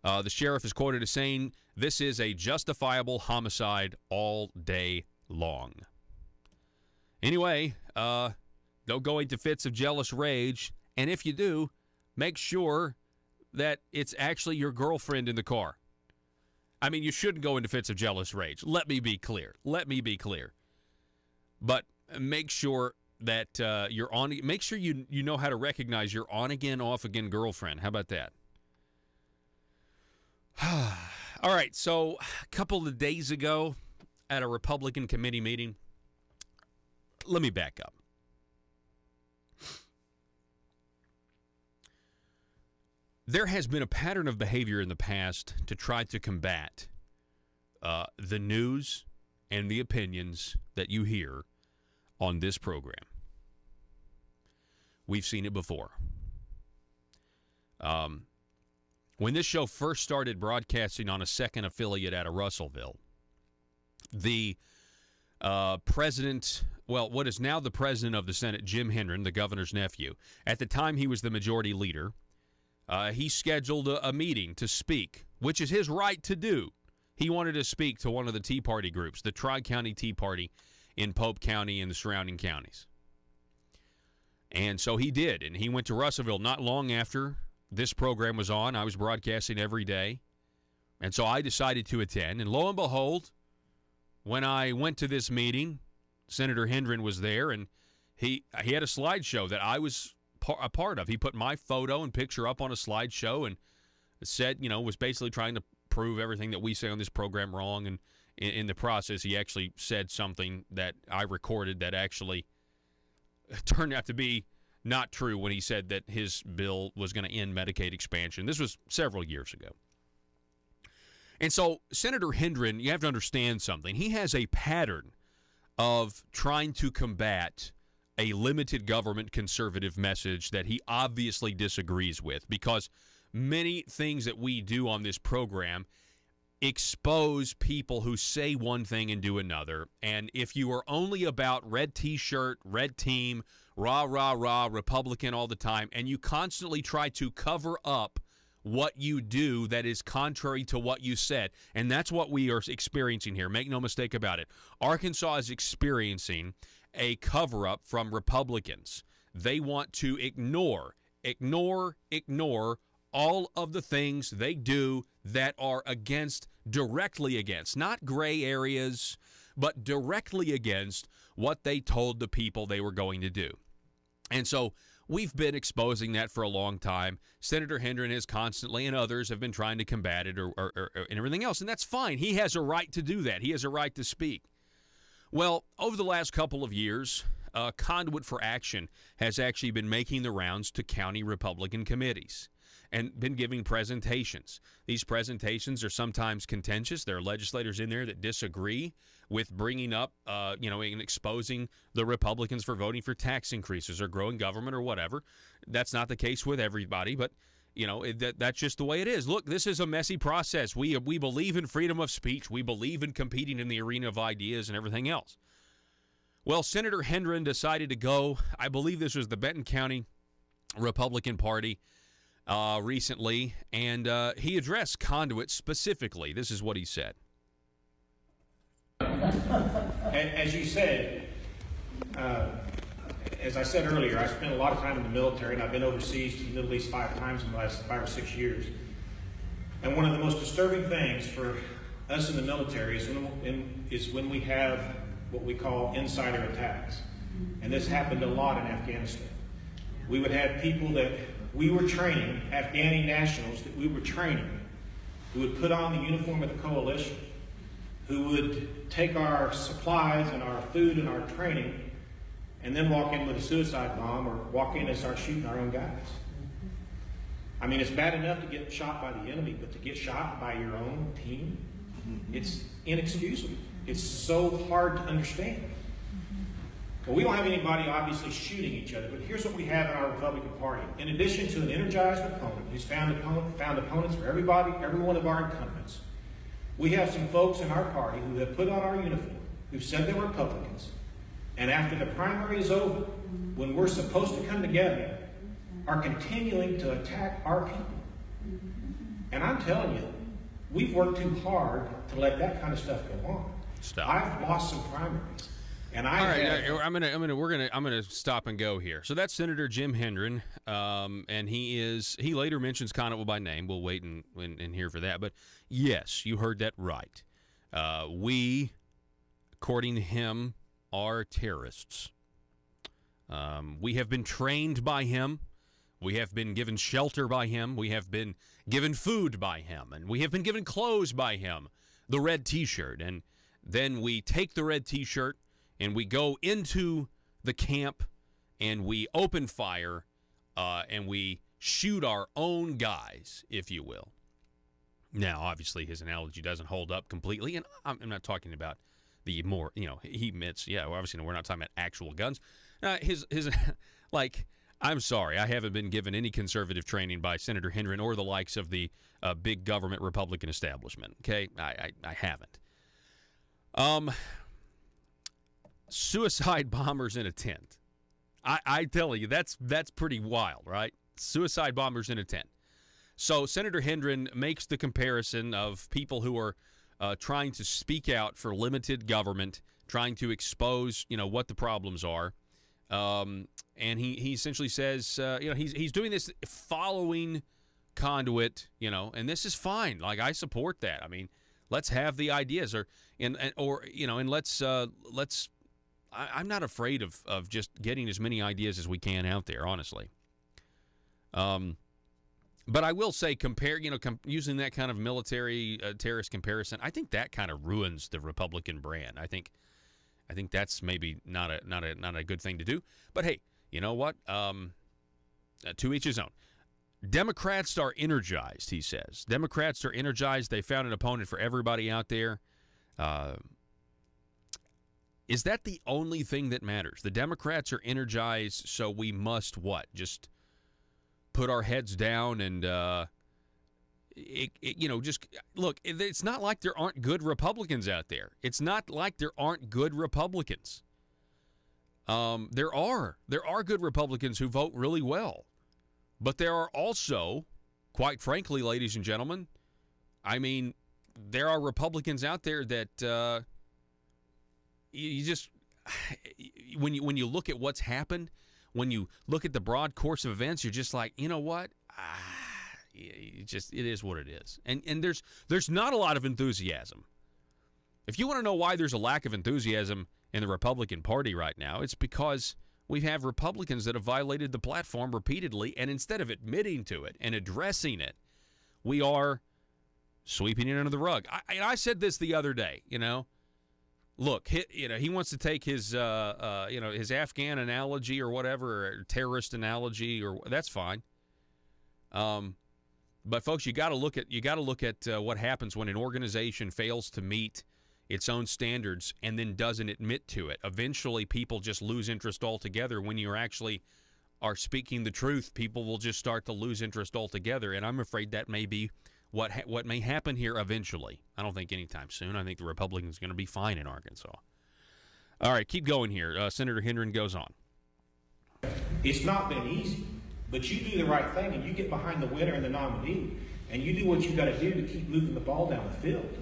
The sheriff is quoted as saying, "This is a justifiable homicide all day long." Anyway, don't go into fits of jealous rage, and if you do, make sure that it's actually your girlfriend in the car. I mean, you shouldn't go into fits of jealous rage. Let me be clear. But make sure that make sure you know how to recognize your on-again, off-again girlfriend. How about that? All right, so a couple of days ago at a Republican committee meeting, let me back up. There has been a pattern of behavior in the past to try to combat the news and the opinions that you hear on this program. We've seen it before. When this show first started broadcasting on a second affiliate out of Russellville, the president, what is now the president of the Senate, Jim Henron, the governor's nephew, at the time he was the majority leader, he scheduled a meeting to speak, which is his right to do. He wanted to speak to one of the Tea Party groups, the Tri-County Tea Party in Pope County and the surrounding counties. And so he did, and he went to Russellville not long after this program was on. I was broadcasting every day, and so I decided to attend. And lo and behold, when I went to this meeting, Senator Hendren was there, and he had a slideshow that I was a part of. He put my photo and picture up on a slideshow and said, was basically trying to prove everything that we say on this program wrong. And in the process, he actually said something that I recorded that actually turned out to be not true when he said that his bill was going to end Medicaid expansion. This was several years ago. And so Senator Hendren, you have to understand something. He has a pattern of trying to combat a limited government conservative message that he obviously disagrees with, because many things that we do on this program expose people who say one thing and do another. And if you are only about red T-shirt, red team, rah, rah, rah, Republican all the time, and you constantly try to cover up what you do that is contrary to what you said, and that's what we are experiencing here. Make no mistake about it. Arkansas is experiencing a cover-up from Republicans. They want to ignore all of the things they do that are directly against, not gray areas, but directly against what they told the people they were going to do. And so we've been exposing that for a long time. Senator Hendren has constantly, and others have been trying to combat it or and everything else, and that's fine. He has a right to do that. He has a right to speak. Well, over the last couple of years, Conduit for Action has actually been making the rounds to county Republican committees and been giving presentations. These presentations are sometimes contentious. There are legislators in there that disagree with bringing up, and exposing the Republicans for voting for tax increases or growing government or whatever. That's not the case with everybody, but that's just the way it is. Look, this is a messy process. We believe in freedom of speech. We believe in competing in the arena of ideas and everything else. Well, Senator Hendren decided to go. I believe this was the Benton County Republican Party recently, and he addressed Conduit specifically. This is what he said. As you said, as I said earlier, I spent a lot of time in the military, and I've been overseas to the Middle East 5 times in the last 5 or 6 years. And one of the most disturbing things for us in the military is when we have what we call insider attacks. And this happened a lot in Afghanistan. We would have people that we were training, Afghani nationals that we were training, who would put on the uniform of the coalition, who would take our supplies and our food and our training and then walk in with a suicide bomb or walk in and start shooting our own guys. I mean, it's bad enough to get shot by the enemy, but to get shot by your own team, it's inexcusable. It's so hard to understand. Well, we don't have anybody obviously shooting each other, but here's what we have in our Republican Party. In addition to an energized opponent who's found opponents for every one of our incumbents, we have some folks in our party who have put on our uniform, who've said they're Republicans, and after the primary is over, when we're supposed to come together, are continuing to attack our people. And I'm telling you, we've worked too hard to let that kind of stuff go on. Stop. I've lost some primaries. And I'm gonna stop and go here. So that's Senator Jim Hendren, and he later mentions Conduit by name. We'll wait and hear for that. But yes, you heard that right. We, according to him, are terrorists. We have been trained by him. We have been given shelter by him. We have been given food by him, and we have been given clothes by him. The red T-shirt, and then we take the red T-shirt. And we go into the camp, and we open fire, and we shoot our own guys, if you will. Now, obviously, his analogy doesn't hold up completely, and I'm not talking about the more, he admits, obviously, we're not talking about actual guns. I'm sorry, I haven't been given any conservative training by Senator Hendren or the likes of the big government Republican establishment, okay? I haven't. Suicide bombers in a tent. I tell you, that's pretty wild, right? Suicide bombers in a tent. So Senator Hendren makes the comparison of people who are trying to speak out for limited government trying to expose, what the problems are. And he essentially says, he's doing this following Conduit, and this is fine. Like, I support that. I mean, let's have the ideas, and let's. I'm not afraid of just getting as many ideas as we can out there, honestly. But I will say, using that kind of military terrorist comparison, I think that kind of ruins the Republican brand. I think that's maybe not a good thing to do. But hey, you know what? To each his own. Democrats are energized, he says. Democrats are energized. They found an opponent for everybody out there. Is that the only thing that matters? The Democrats are energized, so we must what? Just put our heads down and, just look, it's not like there aren't good Republicans out there. It's not like there aren't good Republicans. There are good Republicans who vote really well. But there are also, quite frankly, ladies and gentlemen, I mean, there are Republicans out there that you just, when you look at what's happened, when you look at the broad course of events, you're just like, you know what? It is what it is. And there's not a lot of enthusiasm. If you want to know why there's a lack of enthusiasm in the Republican Party right now, it's because we have Republicans that have violated the platform repeatedly, and instead of admitting to it and addressing it, we are sweeping it under the rug. I said this the other day, Look, he wants to take his his Afghan analogy or whatever, or terrorist analogy, or that's fine. But folks, you got to look at what happens when an organization fails to meet its own standards and then doesn't admit to it. Eventually, people just lose interest altogether. When you actually are speaking the truth, people will just start to lose interest altogether. And I'm afraid that may be what may happen here eventually. I don't think anytime soon. I think the Republicans are going to be fine in Arkansas. All right, keep going here. Senator Hendren goes on. It's not been easy, but you do the right thing and you get behind the winner and the nominee, and you do what you got to do to keep moving the ball down the field.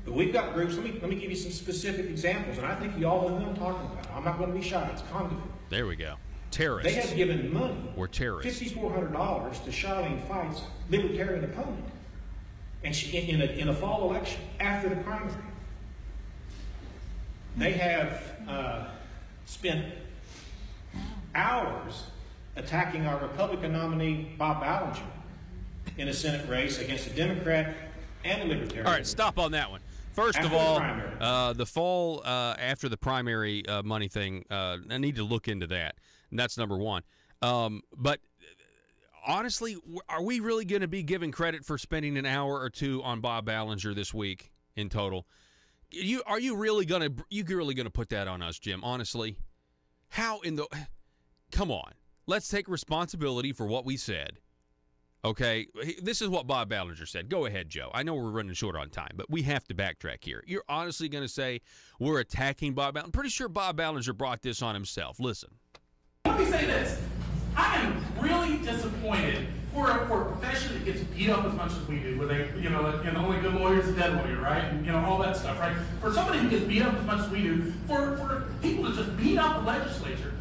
But we've got groups. Let me give you some specific examples, and I think you all know who I'm talking about. I'm not going to be shy. It's Conduit. There we go. Terrorists. They have given money. Or terrorists. $5,400 to Charlene Fight's libertarian opponent, and she, in a fall election after the primary. They have spent hours attacking our Republican nominee Bob Ballinger in a Senate race against a Democrat and a Libertarian. All right, stop on that one. First of all, the fall after the primary money thing, I need to look into that. And that's number one. But honestly, are we really going to be giving credit for spending an hour or two on Bob Ballinger this week in total? Are you really going to put that on us, Jim? Honestly, come on. Let's take responsibility for what we said. Okay, this is what Bob Ballinger said. Go ahead, Joe. I know we're running short on time, but we have to backtrack here. You're honestly going to say we're attacking Bob Ballinger? I'm pretty sure Bob Ballinger brought this on himself. Listen. Let me say this. I am really disappointed for a profession that gets beat up as much as we do, where they, only good lawyer is a dead lawyer, right? And, all that stuff, right? For somebody who gets beat up as much as we do, for people to just beat up the legislature.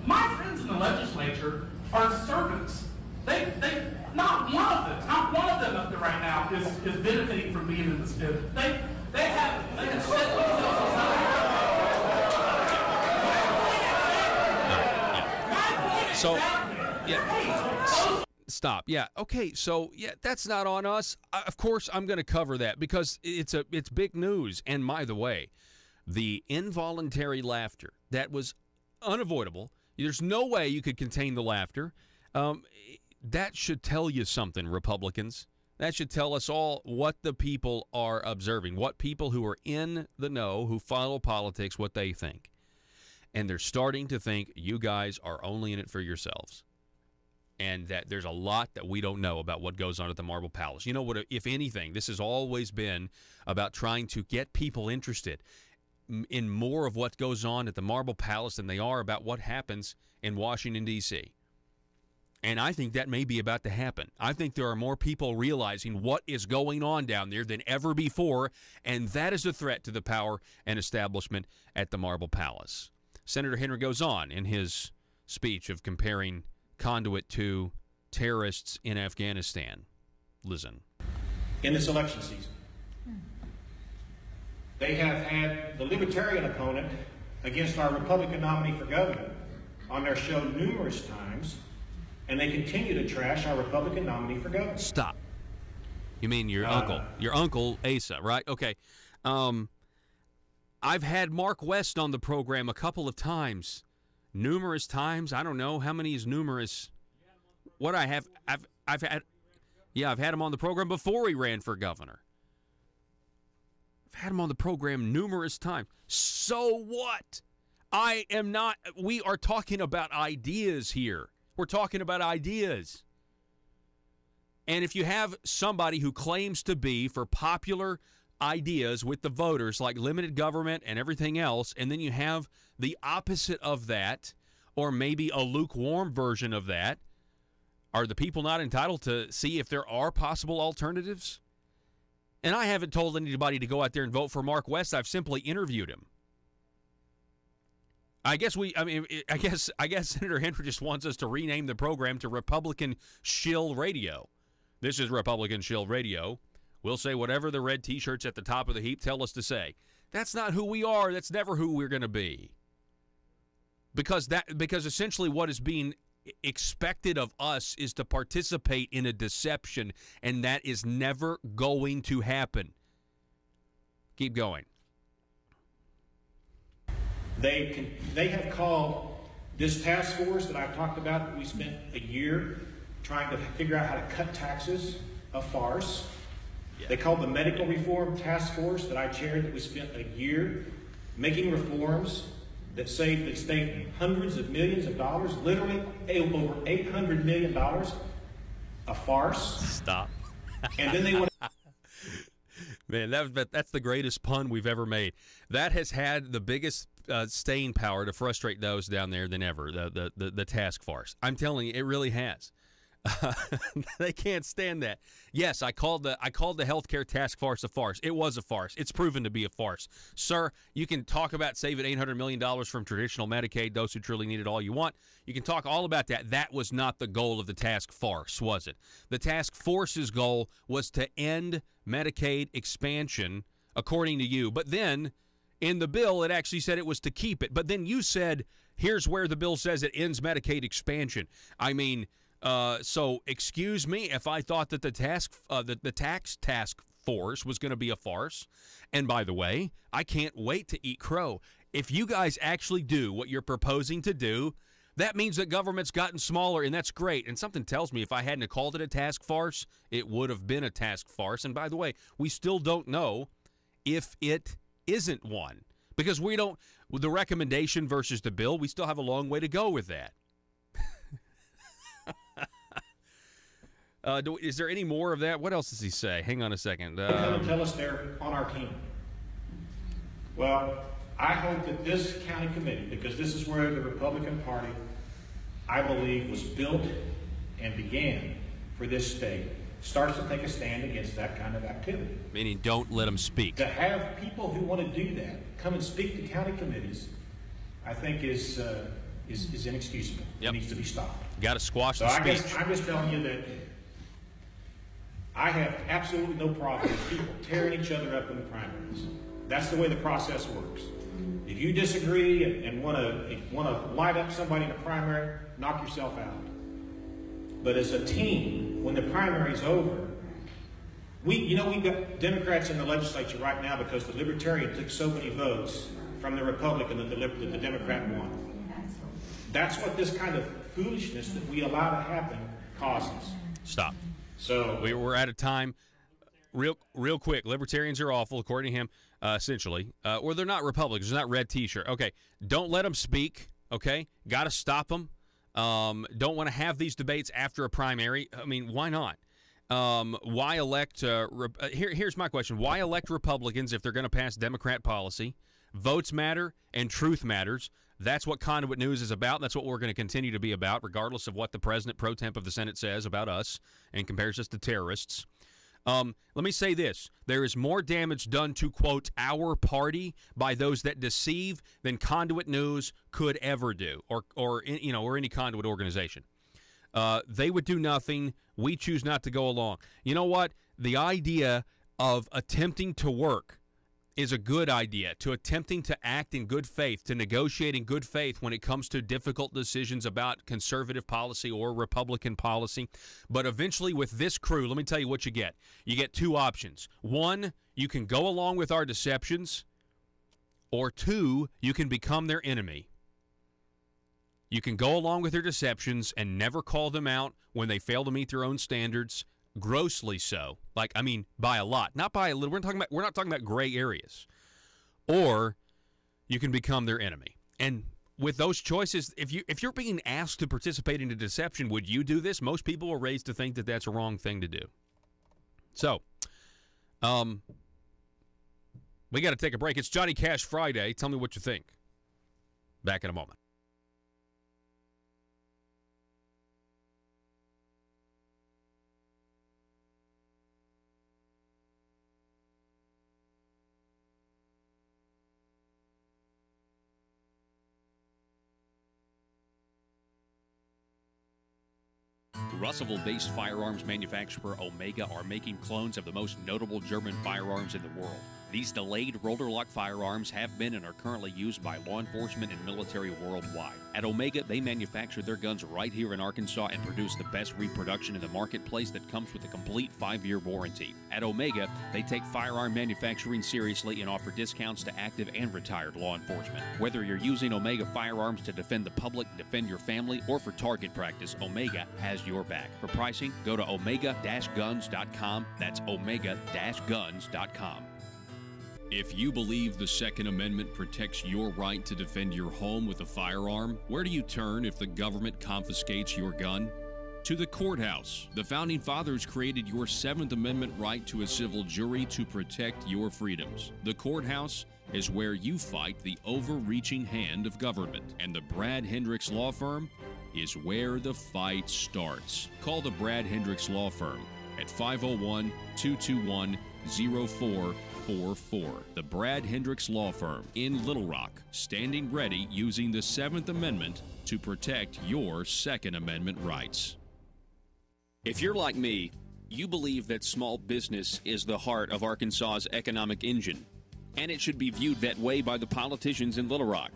My friends in the legislature are servants. They not one of them up there right now is benefiting from being in this business. They have set themselves aside. So, yeah. Stop. Yeah. Okay. So, yeah, that's not on us. Of course, I'm going to cover that because it's big news. And by the way, the involuntary laughter that was unavoidable. There's no way you could contain the laughter. That should tell you something, Republicans. That should tell us all what the people are observing, what people who are in the know, who follow politics, what they think. And they're starting to think you guys are only in it for yourselves. And that there's a lot that we don't know about what goes on at the Marble Palace. You know what? If anything, this has always been about trying to get people interested in more of what goes on at the Marble Palace than they are about what happens in Washington, D.C. And I think that may be about to happen. I think there are more people realizing what is going on down there than ever before, and that is a threat to the power and establishment at the Marble Palace. Senator Henry goes on in his speech of comparing Conduit to terrorists in Afghanistan. Listen. In this election season, they have had the Libertarian opponent against our Republican nominee for governor on their show numerous times, and they continue to trash our Republican nominee for governor. Stop. You mean your uncle? Your uncle, Asa, right? Okay. I've had Mark West on the program a couple of times. Numerous times. I don't know. How many is numerous? What I have, I've had him on the program before he ran for governor. I've had him on the program numerous times. So what? We are talking about ideas here. We're talking about ideas. And if you have somebody who claims to be for popular ideas with the voters, like limited government and everything else, and then you have the opposite of that, or maybe a lukewarm version of that, are the people not entitled to see if there are possible alternatives? And I haven't told anybody to go out there and vote for Mark West. I've simply interviewed him. I guess Senator Henry just wants us to rename the program to Republican Shill Radio. This is Republican Shill Radio. We'll say whatever the red T-shirts at the top of the heap tell us to say. That's not who we are. That's never who we're going to be. Because essentially what is being expected of us is to participate in a deception, and that is never going to happen. Keep going. They have called this task force that I've talked about, we spent a year trying to figure out how to cut taxes, a farce. Yeah. They called the medical reform task force that I chaired, that we spent a year making reforms that saved the state hundreds of millions of dollars, literally over $800 million, a farce. Stop. And then they want to... Man, that's the greatest pun we've ever made. That has had the biggest staying power to frustrate those down there than ever, the task force. I'm telling you, it really has. They can't stand that. Yes, I called the healthcare task force a farce. It was a farce. It's proven to be a farce. Sir, you can talk about saving $800 million from traditional Medicaid, those who truly need it, all you want. You can talk all about that. That was not the goal of the task force, was it? The task force's goal was to end Medicaid expansion, according to you. But then, in the bill, it actually said it was to keep it. But then you said, here's where the bill says it ends Medicaid expansion. I mean... So excuse me if I thought that the tax task force was going to be a farce. And by the way, I can't wait to eat crow. If you guys actually do what you're proposing to do, that means that government's gotten smaller, and that's great. And something tells me if I hadn't called it a task farce, it would have been a task farce. And by the way, we still don't know if it isn't one, because we don't. The recommendation versus the bill, we still have a long way to go with that. Is there any more of that? What else does he say? Hang on a second. Come and tell us they're on our team. Well, I hope that this county committee, because this is where the Republican Party, I believe, was built and began for this state, starts to take a stand against that kind of activity. Meaning don't let them speak. To have people who want to do that come and speak to county committees, I think is inexcusable. Yep. It needs to be stopped. Got to squash the speech. I'm just telling you that I have absolutely no problem with people tearing each other up in the primaries. That's the way the process works. If you disagree and want to light up somebody in a primary, knock yourself out. But as a team, when the primary's over, we've got Democrats in the legislature right now because the Libertarian took so many votes from the Republican that the Democrat won. That's what this kind of foolishness that we allow to happen causes. Stop. So we're out of time. Real quick, Libertarians are awful, according to him, essentially. Or they're not Republicans. They're not red T-shirt. Okay, don't let them speak, okay? Got to stop them. Don't want to have these debates after a primary. I mean, why not? Why elect here's my question. Why elect Republicans if they're going to pass Democrat policy? Votes matter and truth matters. That's what Conduit News is about. That's what we're going to continue to be about, regardless of what the President pro temp of the Senate says about us and compares us to terrorists. Let me say this. There is more damage done to, quote, our party by those that deceive than Conduit News could ever do, or any Conduit organization. They would do nothing. We choose not to go along. You know what? The idea of attempting to work is a good idea, to attempting to act in good faith, to negotiate in good faith when it comes to difficult decisions about conservative policy or Republican policy. But eventually with this crew, let me tell you what you get. You get two options. One, you can go along with our deceptions, or two, you can become their enemy. You can go along with their deceptions and never call them out when they fail to meet their own standards, grossly so. By a lot, not by a little. We're not talking about gray areas. Or you can become their enemy. And with those choices, if you're being asked to participate in a deception, would you do this? Most people are raised to think that that's a wrong thing to do. So, we got to take a break. It's Johnny Cash Friday. Tell me what you think. Back in a moment. Russellville-based firearms manufacturer Omega are making clones of the most notable German firearms in the world. These delayed rotor-lock firearms have been and are currently used by law enforcement and military worldwide. At Omega, they manufacture their guns right here in Arkansas and produce the best reproduction in the marketplace that comes with a complete 5-year warranty. At Omega, they take firearm manufacturing seriously and offer discounts to active and retired law enforcement. Whether you're using Omega firearms to defend the public, defend your family, or for target practice, Omega has your back. For pricing, go to omega-guns.com. That's omega-guns.com. If you believe the Second Amendment protects your right to defend your home with a firearm, where do you turn if the government confiscates your gun? To the courthouse. The Founding Fathers created your Seventh Amendment right to a civil jury to protect your freedoms. The courthouse is where you fight the overreaching hand of government. And the Brad Hendricks Law Firm is where the fight starts. Call the Brad Hendricks Law Firm at 501-221-0444. The Brad Hendricks Law Firm in Little Rock, standing ready using the Seventh Amendment to protect your Second Amendment rights. If you're like me, you believe that small business is the heart of Arkansas's economic engine, and it should be viewed that way by the politicians in Little Rock.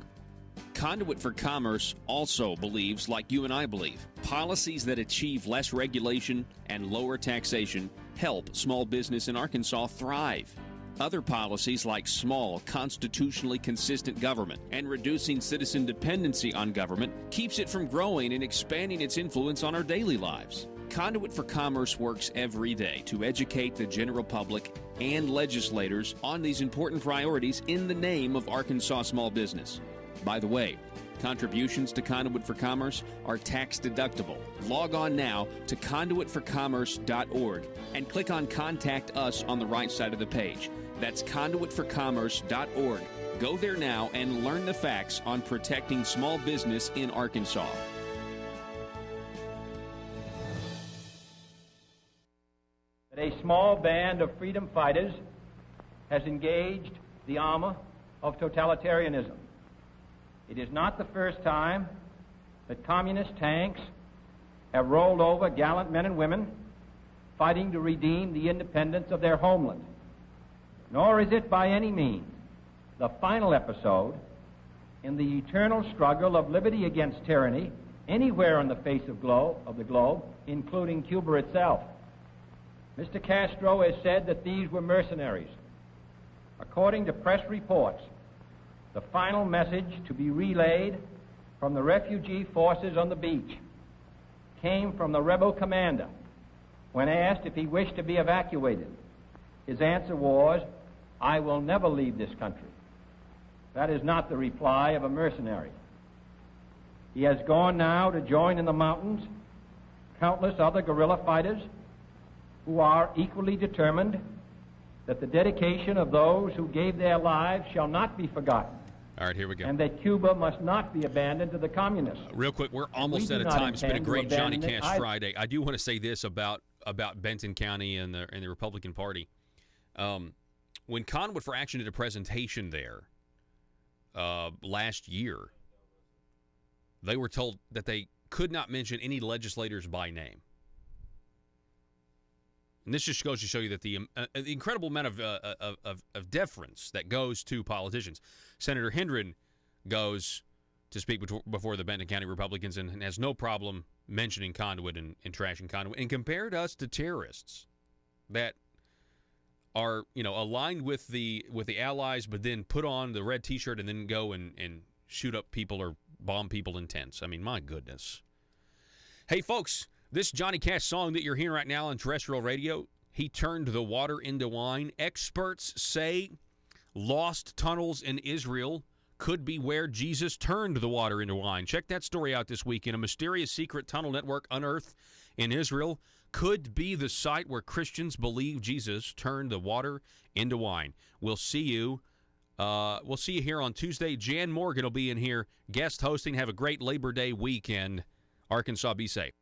Conduit for Commerce also believes, like you and I believe, policies that achieve less regulation and lower taxation help small business in Arkansas thrive. Other policies like small, constitutionally consistent government and reducing citizen dependency on government keeps it from growing and expanding its influence on our daily lives. Conduit for Commerce works every day to educate the general public and legislators on these important priorities in the name of Arkansas small business. By the way, contributions to Conduit for Commerce are tax deductible. Log on now to conduitforcommerce.org and click on Contact Us on the right side of the page. That's conduitforcommerce.org. Go there now and learn the facts on protecting small business in Arkansas. A small band of freedom fighters has engaged the armor of totalitarianism. It is not the first time that communist tanks have rolled over gallant men and women fighting to redeem the independence of their homeland. Nor is it by any means the final episode in the eternal struggle of liberty against tyranny anywhere on the face of the globe, including Cuba itself. Mr. Castro has said that these were mercenaries. According to press reports, the final message to be relayed from the refugee forces on the beach came from the rebel commander when asked if he wished to be evacuated. His answer was, "I will never leave this country." That is not the reply of a mercenary. He has gone now to join in the mountains countless other guerrilla fighters who are equally determined that the dedication of those who gave their lives shall not be forgotten All right, here we go. And that Cuba must not be abandoned to the communists. Real quick, we're almost out of time. It's been a great Johnny Cash Friday. I do want to say this about Benton County and the Republican Party. When Conduit for Action did a presentation there last year, they were told that they could not mention any legislators by name. And this just goes to show you that the incredible amount of deference that goes to politicians. Senator Hendren goes to speak before the Benton County Republicans and has no problem mentioning Conduit and trashing Conduit, and compared us to terrorists that are, aligned with the allies, but then put on the red T-shirt and then go and shoot up people or bomb people in tents. I mean, my goodness. Hey, folks. This Johnny Cash song that you're hearing right now on terrestrial radio, he turned the water into wine. Experts say lost tunnels in Israel could be where Jesus turned the water into wine. Check that story out this weekend. A mysterious secret tunnel network unearthed in Israel could be the site where Christians believe Jesus turned the water into wine. We'll see you here on Tuesday. Jan Morgan will be in here guest hosting. Have a great Labor Day weekend. Arkansas, be safe.